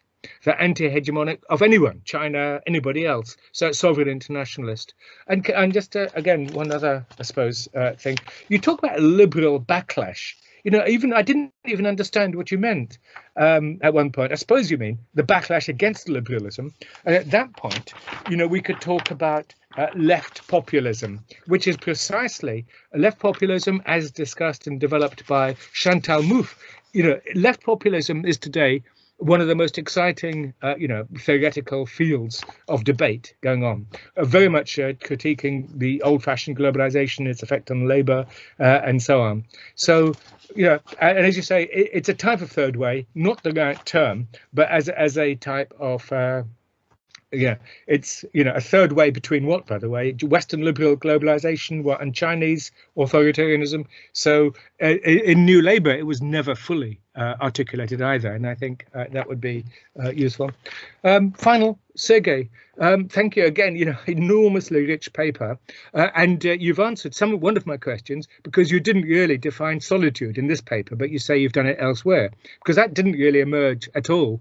The anti-hegemonic of anyone, China, anybody else. So it's sovereign internationalist. And just again, one other, I suppose, thing. You talk about a liberal backlash. even I didn't even understand what you meant at one point. I suppose you mean the backlash against liberalism. And at that point, we could talk about left populism, which is precisely left populism as discussed and developed by Chantal Mouffe. Left populism is today one of the most exciting, theoretical fields of debate going on, very much critiquing the old-fashioned globalization, its effect on labor, and so on. So, and as you say, it's a type of third way, not the right term, but as a type of it's a third way between what, by the way, Western liberal globalization, and Chinese authoritarianism. So in New Labour, it was never fully articulated either, and I think that would be useful. Final, Sergey, thank you again. Enormously rich paper, and you've answered one of my questions, because you didn't really define solitude in this paper, but you say you've done it elsewhere, because that didn't really emerge at all.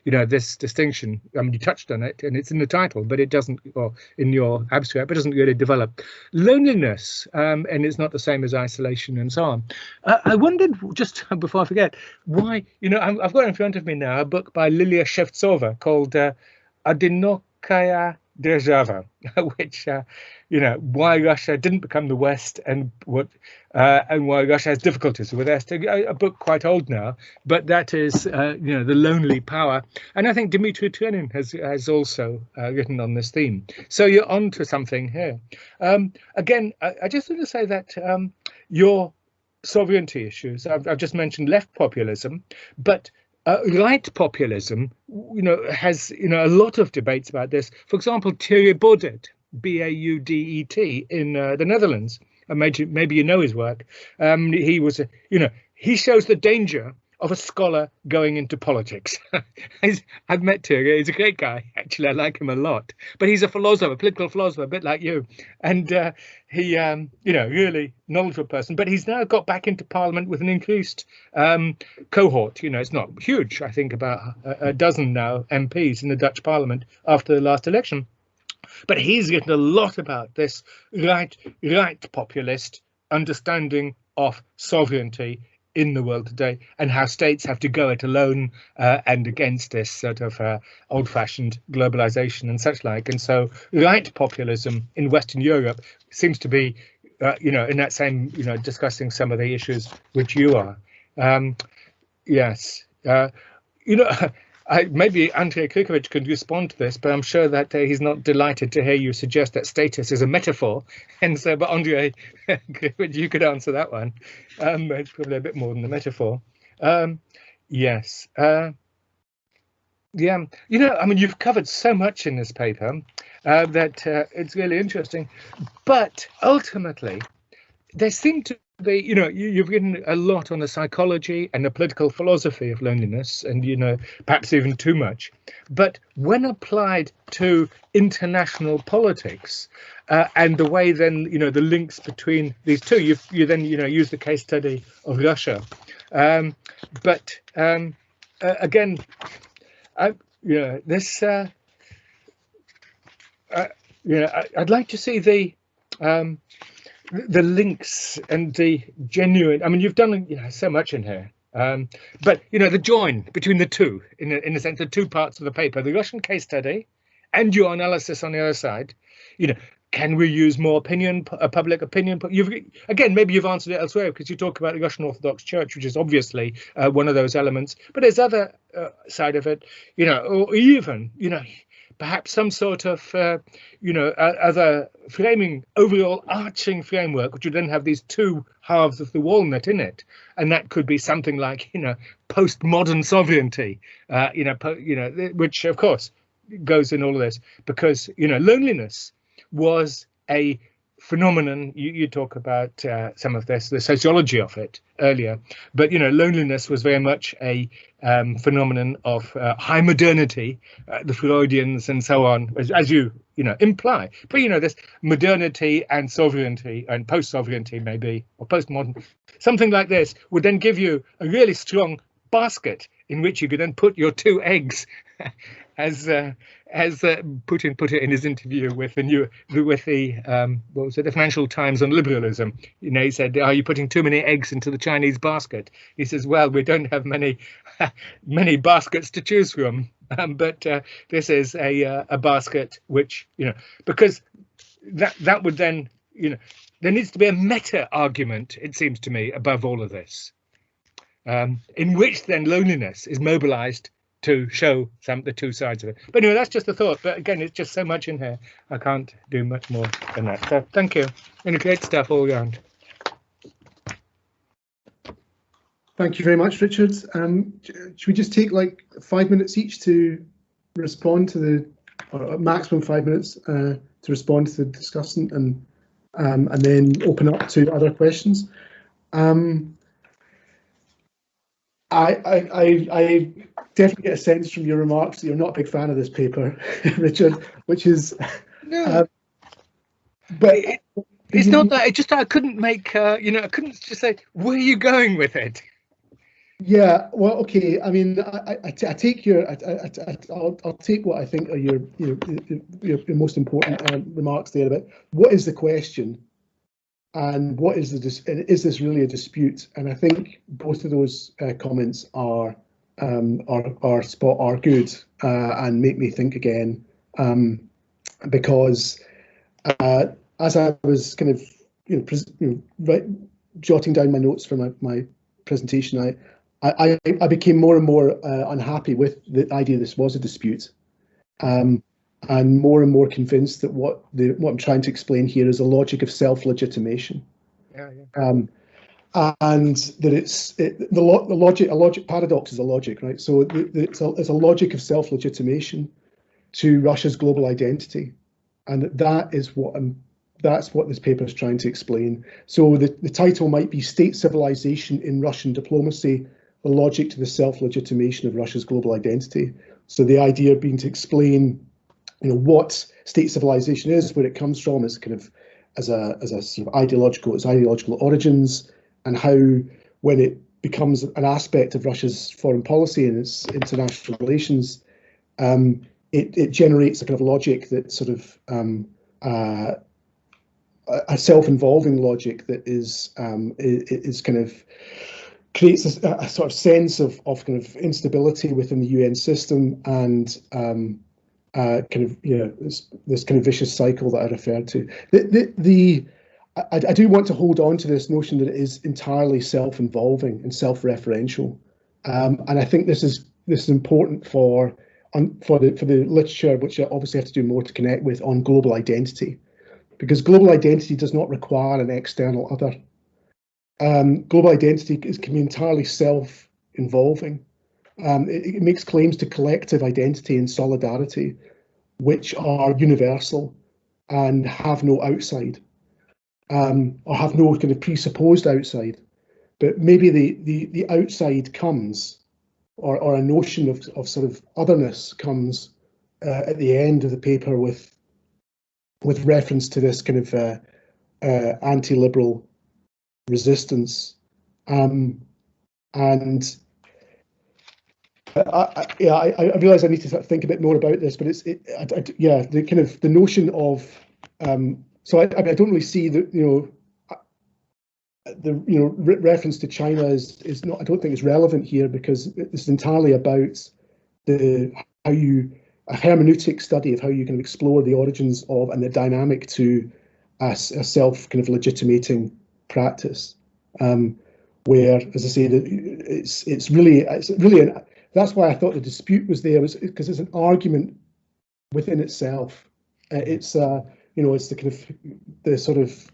This distinction. You touched on it, and it's in the title, but it doesn't, or in your abstract, but it doesn't really develop. Loneliness, and it's not the same as isolation, and so on. I wondered, just before I forget, why, I've got in front of me now a book by Lilia Shevtsova called Одинокая держава, which, why Russia didn't become the West, and why Russia has difficulties with the West. A book quite old now, but that is, the lonely power. And I think Dmitry Trenin has also written on this theme. So you're on to something here. Again, I just want to say that your sovereignty issues, I've just mentioned left populism, but right populism, has a lot of debates about this. For example, Thierry Baudet, Baudet, in the Netherlands, and maybe you know his work. He was, he shows the danger of a scholar going into politics. I've met Thierry. He's a great guy. Actually, I like him a lot. But he's a philosopher, a political philosopher, a bit like you. And he, really knowledgeable person. But he's now got back into Parliament with an increased cohort. It's not huge. I think about a dozen now MPs in the Dutch Parliament after the last election. But he's written a lot about this right populist understanding of sovereignty in the world today, and how states have to go it alone and against this sort of old-fashioned globalization and such like. And so right populism in Western Europe seems to be, in that same, discussing some of the issues which you are. Yes. Maybe Andrei Krikovich could respond to this, but I'm sure that he's not delighted to hear you suggest that status is a metaphor. And so, but Andrei Krikovich, you could answer that one. It's probably a bit more than a metaphor. Yes. Yeah. You've covered so much in this paper that it's really interesting. But ultimately, there seem to be, you've written a lot on the psychology and the political philosophy of loneliness, and, perhaps even too much. But when applied to international politics and the way then, the links between these two, you then, use the case study of Russia. But again, this, I'd like to see the links and the genuine, you've done so much in here, but the join between the two, in a sense, the two parts of the paper, the Russian case study and your analysis on the other side. Can we use more public opinion? Maybe you've answered it elsewhere, because you talk about the Russian Orthodox Church, which is obviously one of those elements, but there's other side of it, or even, perhaps some sort of, other framing, overall arching framework, which would then have these two halves of the walnut in it. And that could be something like, postmodern sovereignty, which, of course, goes in all of this, because, loneliness was a phenomenon. You talk about some of this, the sociology of it earlier, but loneliness was very much a phenomenon of high modernity, the Freudians and so on, as you imply. But this modernity and sovereignty and post-sovereignty, maybe, or postmodern, something like this would then give you a really strong basket in which you could then put your two eggs. Putin put it in his interview with the what was it, the Financial Times on liberalism. You know, he said, "Are you putting too many eggs into the Chinese basket?" He says, "Well, we don't have many baskets to choose from, but this is a basket which, you know, because that would then, you know, there needs to be a meta argument, it seems to me, above all of this, in which then loneliness is mobilized to show the two sides of it. But anyway, that's just a thought. But again, it's just so much in here. I can't do much more than that. So thank you. And great stuff all around. Thank you very much, Richard. Should we just take like 5 minutes each to respond to the, or maximum 5 minutes to respond to the discussant, and then open up to other questions? I definitely get a sense from your remarks that you're not a big fan of this paper, Richard, which is no. But it's not that. It's just that I couldn't make. You know, I couldn't just say, "Where are you going with it?" Yeah. Well, okay. I mean, I take your. I'll take what I think are your most important remarks there about what is the question, and what is is this really a dispute? And I think both of those comments are good and make me think again, because as I was kind of jotting down my notes for my presentation, I became more and more unhappy with the idea this was a dispute, and more and more convinced that what I'm trying to explain here is a logic of self-legitimation. Yeah. And that a logic paradox is a logic, right? So it's a logic of self-legitimation to Russia's global identity, and that's what this paper is trying to explain. So the title might be "State Civilization in Russian Diplomacy: The Logic to the Self-Legitimation of Russia's Global Identity." So the idea being to explain, what state civilization is, where it comes from, as kind of as a sort of ideological origins, and how, when it becomes an aspect of Russia's foreign policy and its international relations, it generates a kind of logic that sort of a self-involving logic that is kind of creates a sort of sense of kind of instability within the UN system, and kind of this kind of vicious cycle that I referred to. I do want to hold on to this notion that it is entirely self-involving and self-referential, and I think this is important for the literature, which I obviously have to do more to connect with, on global identity, because global identity does not require an external other. Global identity can be entirely self-involving. It makes claims to collective identity and solidarity, which are universal and have no outside, or have no kind of presupposed outside. But maybe the outside comes, or a notion of sort of otherness comes at the end of the paper with reference to this kind of anti-liberal resistance, and I realise I need to think a bit more about this, but the kind of the notion of so I don't really see the reference to China is not, I don't think it's relevant here, because it's entirely about a hermeneutic study of how you can explore the origins of and the dynamic to a self kind of legitimating practice, where, as I say, it's really that's why I thought the dispute was there, was because it's an argument within itself. It's the kind of the sort of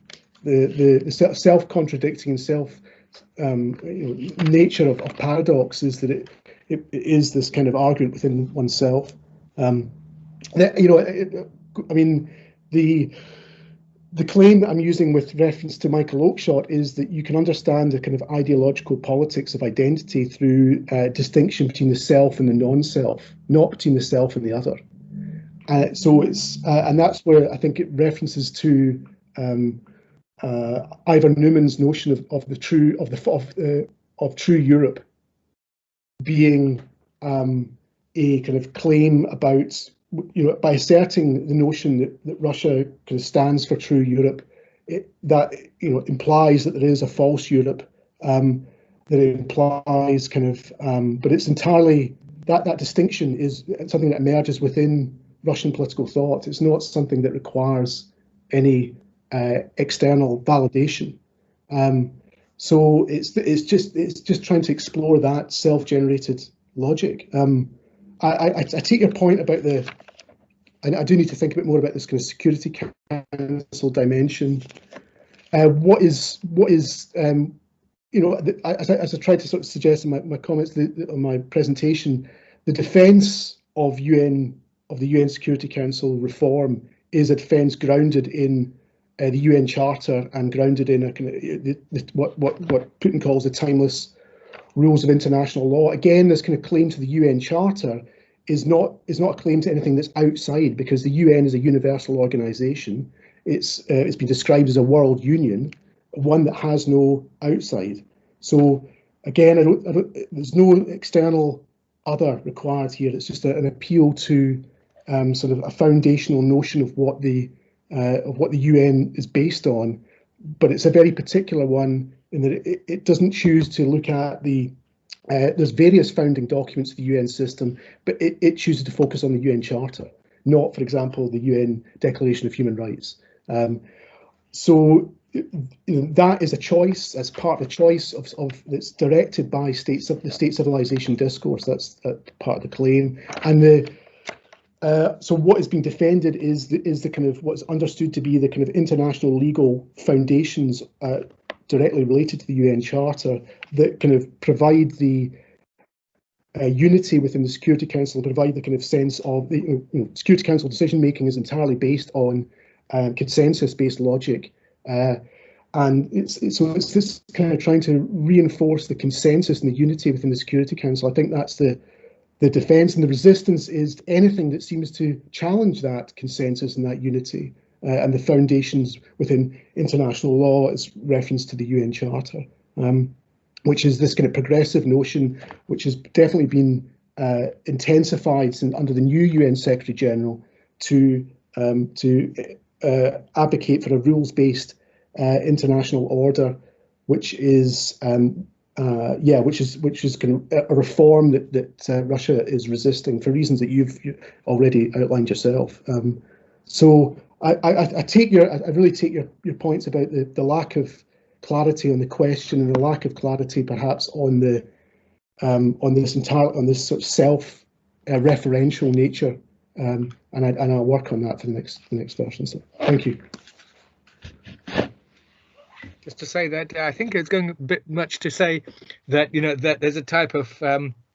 the self-contradicting and self nature of paradox, is that it is this kind of argument within oneself. I mean, the claim that I'm using with reference to Michael Oakeshott is that you can understand the kind of ideological politics of identity through distinction between the self and the non-self, not between the self and the other. So it's and that's where I think it references to Ivor Newman's notion of true Europe being a kind of claim about, by asserting the notion that Russia kind of stands for true Europe, that implies that there is a false Europe, that implies kind of, but it's entirely, that distinction is something that emerges within Russian political thought. It's not something that requires any external validation. So it's just trying to explore that self-generated logic. I take your point about I do need to think a bit more about this kind of Security Council dimension. What is as I tried to sort of suggest in my comments on my presentation, the defence of the UN Security Council reform is a defence grounded in the UN Charter and grounded in a kind of what Putin calls the timeless rules of international law. Again, this kind of claim to the UN Charter is not a claim to anything that's outside, because the UN is a universal organisation. It's been described as a world union, one that has no outside. So again, there's no external other required here. It's just an appeal to sort of a foundational notion of what the UN is based on, but it's a very particular one in that it doesn't choose to look at there's various founding documents of the UN system, but it chooses to focus on the UN Charter, not, for example, the UN Declaration of Human Rights. So that is a choice, as part of the choice of that's directed by the state civilization discourse. That's part of the claim, and so what is being defended is the kind of what's understood to be the kind of international legal foundations directly related to the UN Charter that kind of provide the unity within the Security Council, provide the kind of sense of the Security Council decision making is entirely based on consensus-based logic, and it's this kind of trying to reinforce the consensus and the unity within the Security Council. I think that's the defence, and the resistance is anything that seems to challenge that consensus and that unity and the foundations within international law as reference to the UN Charter, which is this kind of progressive notion, which has definitely been intensified under the new UN Secretary General to advocate for a rules-based international order, which is which is kind of a reform that Russia is resisting for reasons that you've already outlined yourself. So I really take your points about the lack of clarity on the question and the lack of clarity perhaps on this sort of self referential nature, and I'll work on that for the next version. So thank you. Just to say that I think it's going a bit much to say that that there's a type of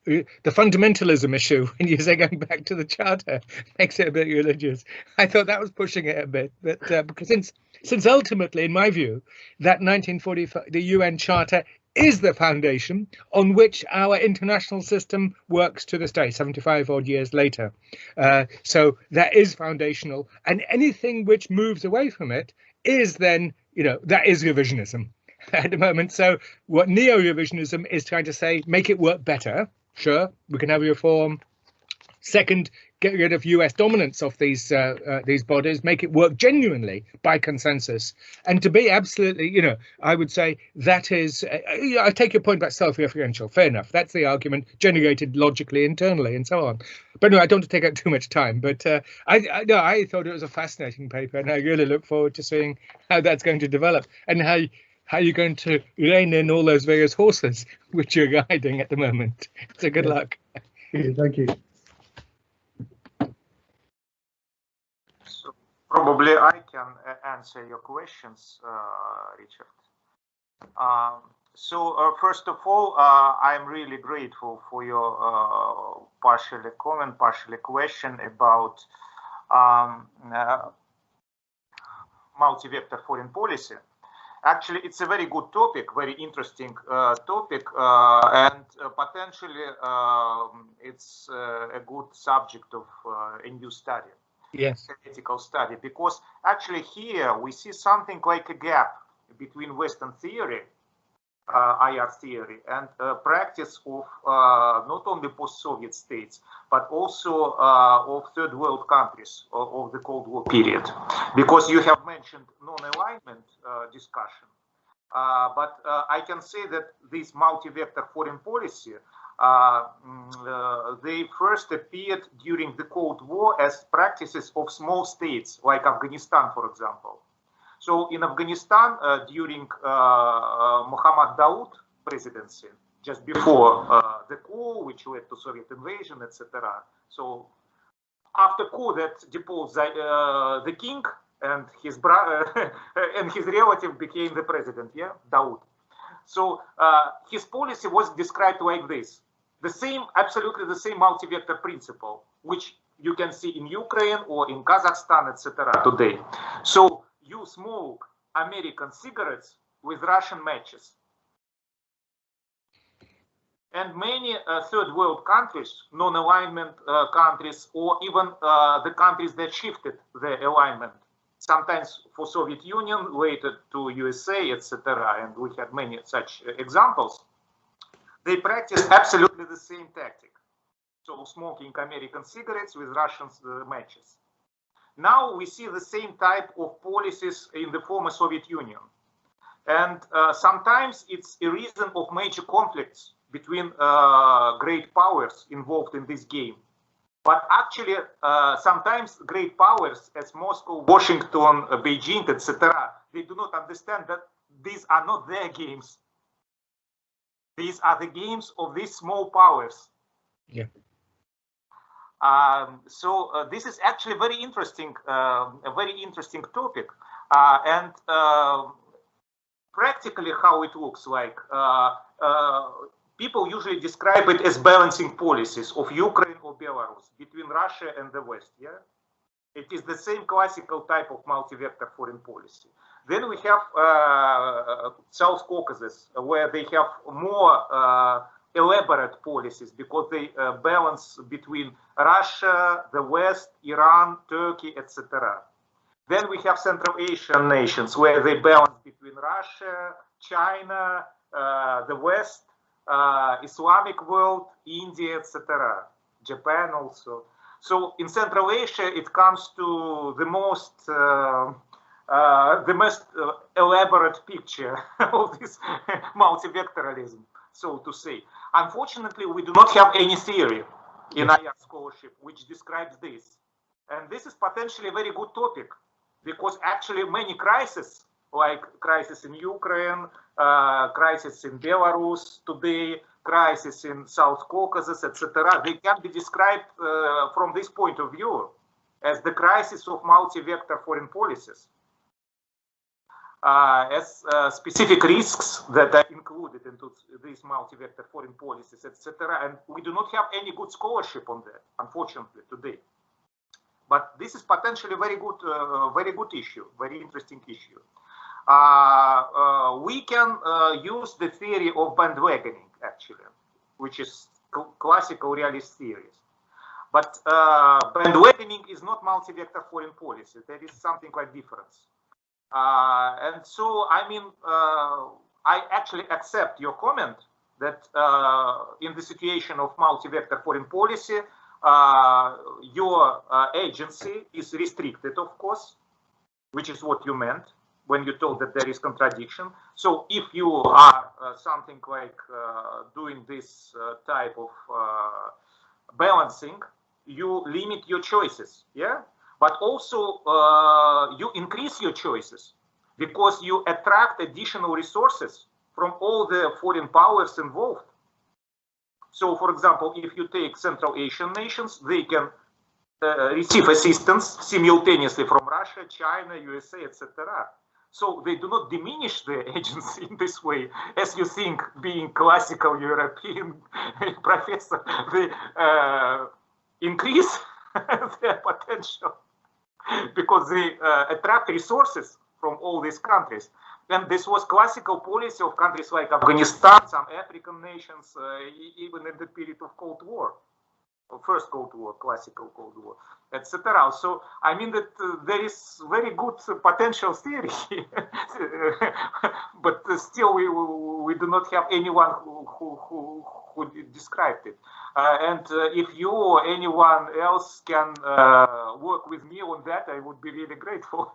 the fundamentalism issue when you say going back to the Charter makes it a bit religious. I thought that was pushing it a bit, but because since ultimately, in my view, that 1945 the UN Charter is the foundation on which our international system works to this day, 75 odd years later. So that is foundational, and anything which moves away from it is then, that is revisionism at the moment. So what neo-revisionism is trying to say, make it work better. Sure, we can have a reform. Second, get rid of US dominance of these bodies, make it work genuinely by consensus. And to be absolutely, I would say that is, I take your point about self-referential, fair enough. That's the argument generated logically internally and so on. But no, I don't want to take up too much time. But I thought it was a fascinating paper, and I really look forward to seeing how that's going to develop and how you're going to rein in all those various horses which you're guiding at the moment. So good luck. Thank you. So probably I can answer your questions, Richard. So first of all, I'm really grateful for your partially comment, partially question about multi-vector foreign policy. Actually, it's a very good topic, very interesting topic, and potentially it's a good subject of a new study, yes, ethical study, because actually here we see something like a gap between Western theory IR theory and practice of not only post-Soviet states, but also of third world countries of the Cold War period. Because you have mentioned non-alignment discussion, but I can say that this multi-vector foreign policy, they first appeared during the Cold War as practices of small states, like Afghanistan, for example. So in Afghanistan, during Mohammad Daoud presidency, just before the coup, which led to Soviet invasion, etc. So after coup that deposed the king and his brother and his relative became the president, yeah, Daoud. So his policy was described like this: the same, absolutely the same multi-vector principle, which you can see in Ukraine or in Kazakhstan, etc. today. So you smoke American cigarettes with Russian matches. And many third world countries, non-alignment countries, or even the countries that shifted their alignment, sometimes for Soviet Union, later to USA, etc. And we had many such examples. They practiced absolutely the same tactic. So smoking American cigarettes with Russian matches. Now we see the same type of policies in the former Soviet Union. And sometimes it's a reason of major conflicts between great powers involved in this game. But actually, sometimes great powers as Moscow, Washington, Beijing, etc., they do not understand that these are not their games. These are the games of these small powers. Yeah. So this is actually very interesting, a very interesting topic, and practically how it looks like. People usually describe it as balancing policies of Ukraine or Belarus between Russia and the West. Yeah, it is the same classical type of multi-vector foreign policy. Then we have South Caucasus, where they have more elaborate policies because they balance between Russia, the West, Iran, Turkey, etc. Then we have Central Asian nations where they balance between Russia, China, the West, Islamic world, India, etc. Japan also. So in Central Asia, it comes to the most elaborate picture of this multi-vectoralism, so to say. Unfortunately, we do not have any theory in IR scholarship which describes this. And this is potentially a very good topic because actually many crises, like crisis in Ukraine, crisis in Belarus today, crisis in South Caucasus, etc., they can be described from this point of view as the crisis of multi-vector foreign policies. As specific risks that are included into these multi-vector foreign policies, etc. And we do not have any good scholarship on that, unfortunately, today. But this is potentially very good issue, very interesting issue. We can use the theory of bandwagoning, actually, which is classical realist theories. But bandwagoning is not multi-vector foreign policy. There is something like difference. And so, I mean, I actually accept your comment that in the situation of multi-vector foreign policy, your agency is restricted, of course, which is what you meant when you told that there is contradiction. So if you are something like doing this type of balancing, you limit your choices, yeah? But also you increase your choices because you attract additional resources from all the foreign powers involved. So, for example, if you take Central Asian nations, they can receive assistance simultaneously from Russia, China, USA, etc. So they do not diminish their agency in this way, as you think, being classical European professor, they increase their potential because they attract resources from all these countries. And this was classical policy of countries like Afghanistan, some African nations, even in the period of Cold War. First Cold War, classical Cold War, etc. So I mean that there is very good potential theory, but still we do not have anyone who described it. And if you or anyone else can work with me on that, I would be really grateful.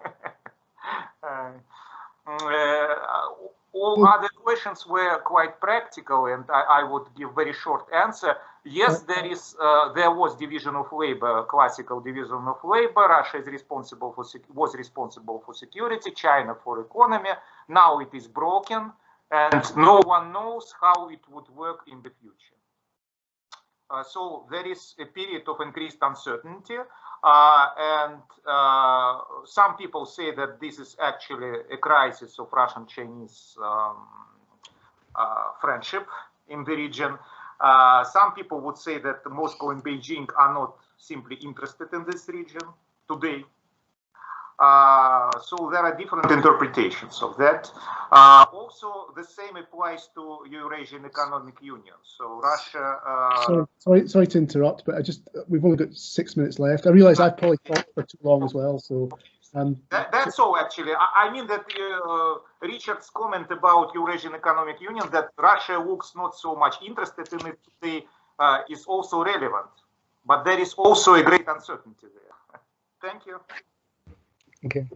All other questions were quite practical, and I would give very short answer. Yes, there was division of labor, classical division of labor. Russia is responsible was responsible for security, China for economy. Now it is broken, and no one knows how it would work in the future. So there is a period of increased uncertainty, and some people say that this is actually a crisis of Russian-Chinese friendship in the region. Some people would say that Moscow and Beijing are not simply interested in this region today. So there are different interpretations of that. Also, the same applies to Eurasian Economic Union. So Russia. Sorry to interrupt, but we've only got 6 minutes left. I realise I've probably talked for too long as well. So that's all actually. I mean that Richard's comment about Eurasian Economic Union, that Russia looks not so much interested in it today, is also relevant. But there is also a great uncertainty there. Thank you. Okay.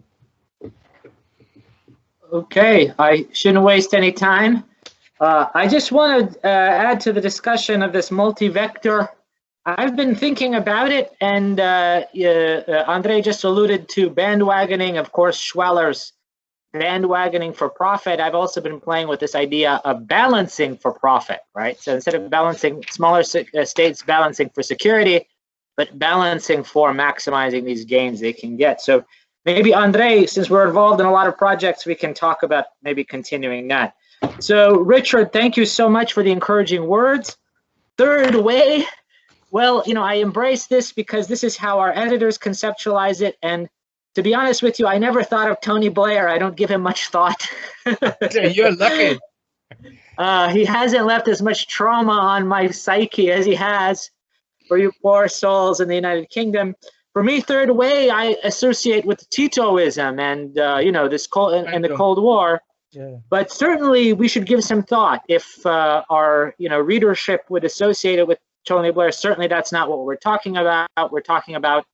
Okay, I shouldn't waste any time. I just want to add to the discussion of this multi-vector. I've been thinking about it, and Andrei just alluded to bandwagoning, of course, Schweller's bandwagoning for profit. I've also been playing with this idea of balancing for profit, right? So instead of balancing smaller states balancing for security, but balancing for maximizing these gains they can get. So maybe Andrei, since we're involved in a lot of projects, we can talk about maybe continuing that. So Richard, thank you so much for the encouraging words. Third way, well, you know, I embrace this because this is how our editors conceptualize it. And to be honest with you, I never thought of Tony Blair. I don't give him much thought. You're lucky. He hasn't left as much trauma on my psyche as he has for you poor souls in the United Kingdom. For me, third way, I associate with Titoism and you know, this the Cold War. Yeah. But certainly, we should give some thought. If our readership would associate it with Tony Blair, certainly that's not what we're talking about. We're talking about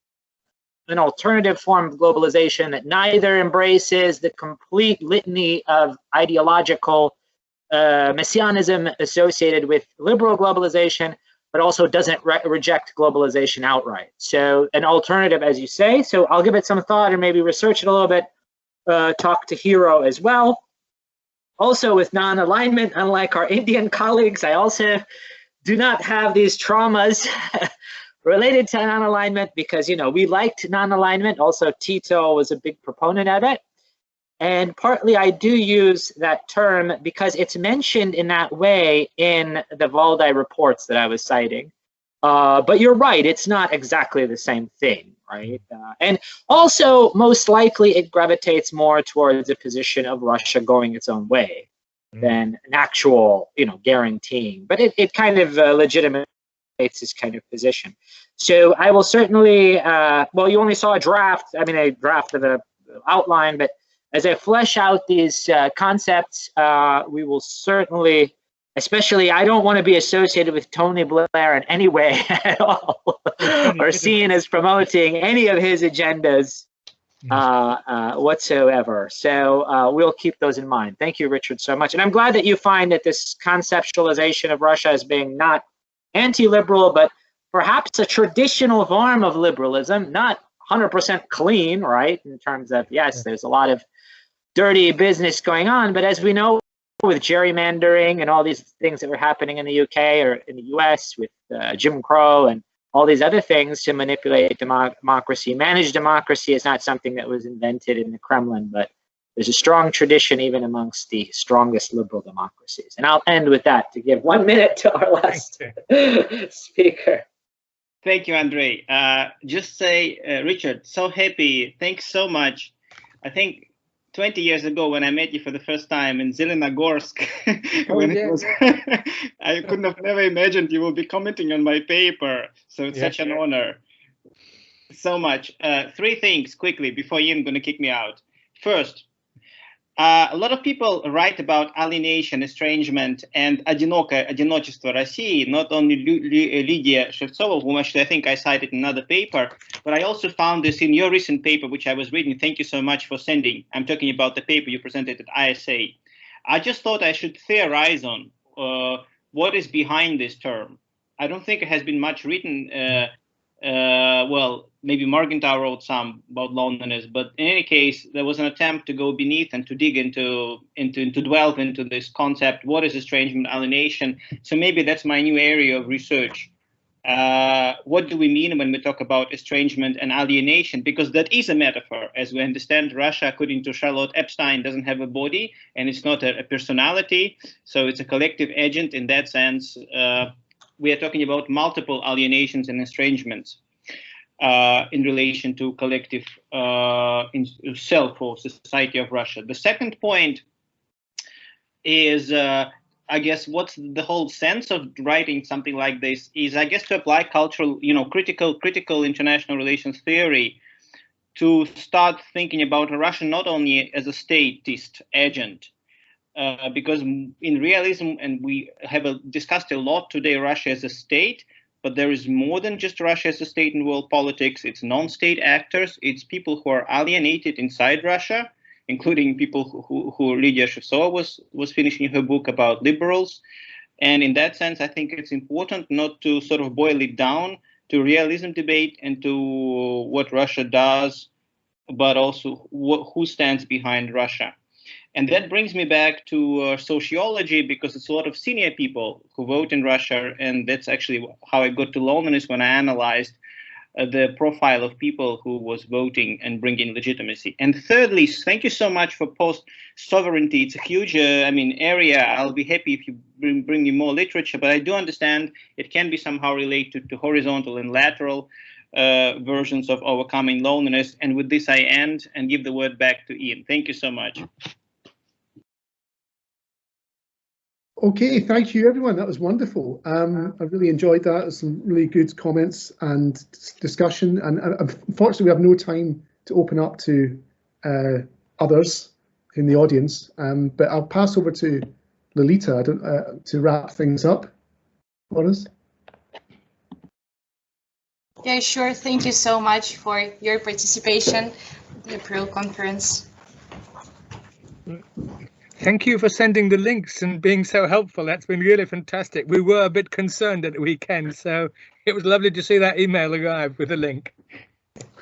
an alternative form of globalization that neither embraces the complete litany of ideological messianism associated with liberal globalization, but also doesn't reject globalization outright. So an alternative, as you say. So I'll give it some thought and maybe research it a little bit, talk to Hero as well. Also with non-alignment, unlike our Indian colleagues, I also do not have these traumas related to non-alignment because, you know, we liked non-alignment. Also, Tito was a big proponent of it. And partly I do use that term because it's mentioned in that way in the Valdai reports that I was citing. But you're right, it's not exactly the same thing, right? And also, most likely, it gravitates more towards a position of Russia going its own way than an actual, you know, guaranteeing. But it kind of legitimates this kind of position. So I will certainly, well, you only saw a draft, I mean, a draft of the outline, but as I flesh out these concepts, we will certainly, especially, I don't want to be associated with Tony Blair in any way at all, or seen as promoting any of his agendas whatsoever. So we'll keep those in mind. Thank you, Richard, so much. And I'm glad that you find that this conceptualization of Russia as being not anti-liberal, but perhaps a traditional form of liberalism, not 100% clean, right? In terms of, yes, there's a lot of dirty business going on, but as we know, with gerrymandering and all these things that were happening in the UK or in the US with Jim Crow and all these other things to manipulate democracy, managed democracy is not something that was invented in the Kremlin, but there's a strong tradition even amongst the strongest liberal democracies. And I'll end with that to give 1 minute to our last speaker. Thank you, Andrei. Just say, Richard, so happy. Thanks so much. I think 20 years ago when I met you for the first time in Zelenogorsk. Oh, When yeah, it was, I couldn't have never imagined you will be commenting on my paper. So it's such an honor. So much. Three things quickly before Ian going to kick me out. First, a lot of people write about alienation, estrangement, and одиночество России, not only Lydia Shevtsova, whom actually I think I cited in another paper, but I also found this in your recent paper, which I was reading. Thank you so much for sending. I'm talking about the paper you presented at ISA. I just thought I should theorize on what is behind this term. I don't think it has been much written. Well, maybe Morgenthau wrote some about loneliness, but in any case, there was an attempt to go beneath and to dig into delve into this concept. What is estrangement, alienation? So maybe that's my new area of research. What do we mean when we talk about estrangement and alienation? Because that is a metaphor. As we understand, Russia, according to Charlotte Epstein, doesn't have a body, and it's not a personality. So it's a collective agent. In that sense, we are talking about multiple alienations and estrangements in relation to collective self or society of Russia. The second point is, I guess, what's the whole sense of writing something like this is, I guess, to apply cultural, critical international relations theory to start thinking about Russia not only as a statist agent, because in realism, and we have discussed a lot today, Russia as a state, but there is more than just Russia as a state in world politics. It's non-state actors. It's people who are alienated inside Russia, including people who Lydia Shevtsova was finishing her book about liberals. And in that sense, I think it's important not to sort of boil it down to realism debate and to what Russia does, but also who stands behind Russia. And that brings me back to sociology, because it's a lot of senior people who vote in Russia. And that's actually how I got to loneliness when I analyzed the profile of people who was voting and bringing legitimacy. And thirdly, thank you so much for post-sovereignty. It's a huge area. I'll be happy if you bring me more literature, but I do understand it can be somehow related to horizontal and lateral versions of overcoming loneliness. And with this, I end and give the word back to Ian. Thank you so much. Okay, thank you, everyone. That was wonderful. I really enjoyed that. Some really good comments and discussion. And unfortunately, we have no time to open up to others in the audience. But I'll pass over to Lolita to wrap things up for us. Yeah, sure. Thank you so much for your participation in the Pro conference. Thank you for sending the links and being so helpful. That's been really fantastic. We were a bit concerned at the weekend, so it was lovely to see that email arrive with a link.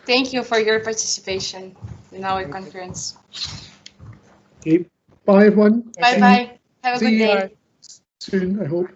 Thank you for your participation in our conference. Okay. Bye, everyone. Bye-bye. Have a good day. See you soon, I hope.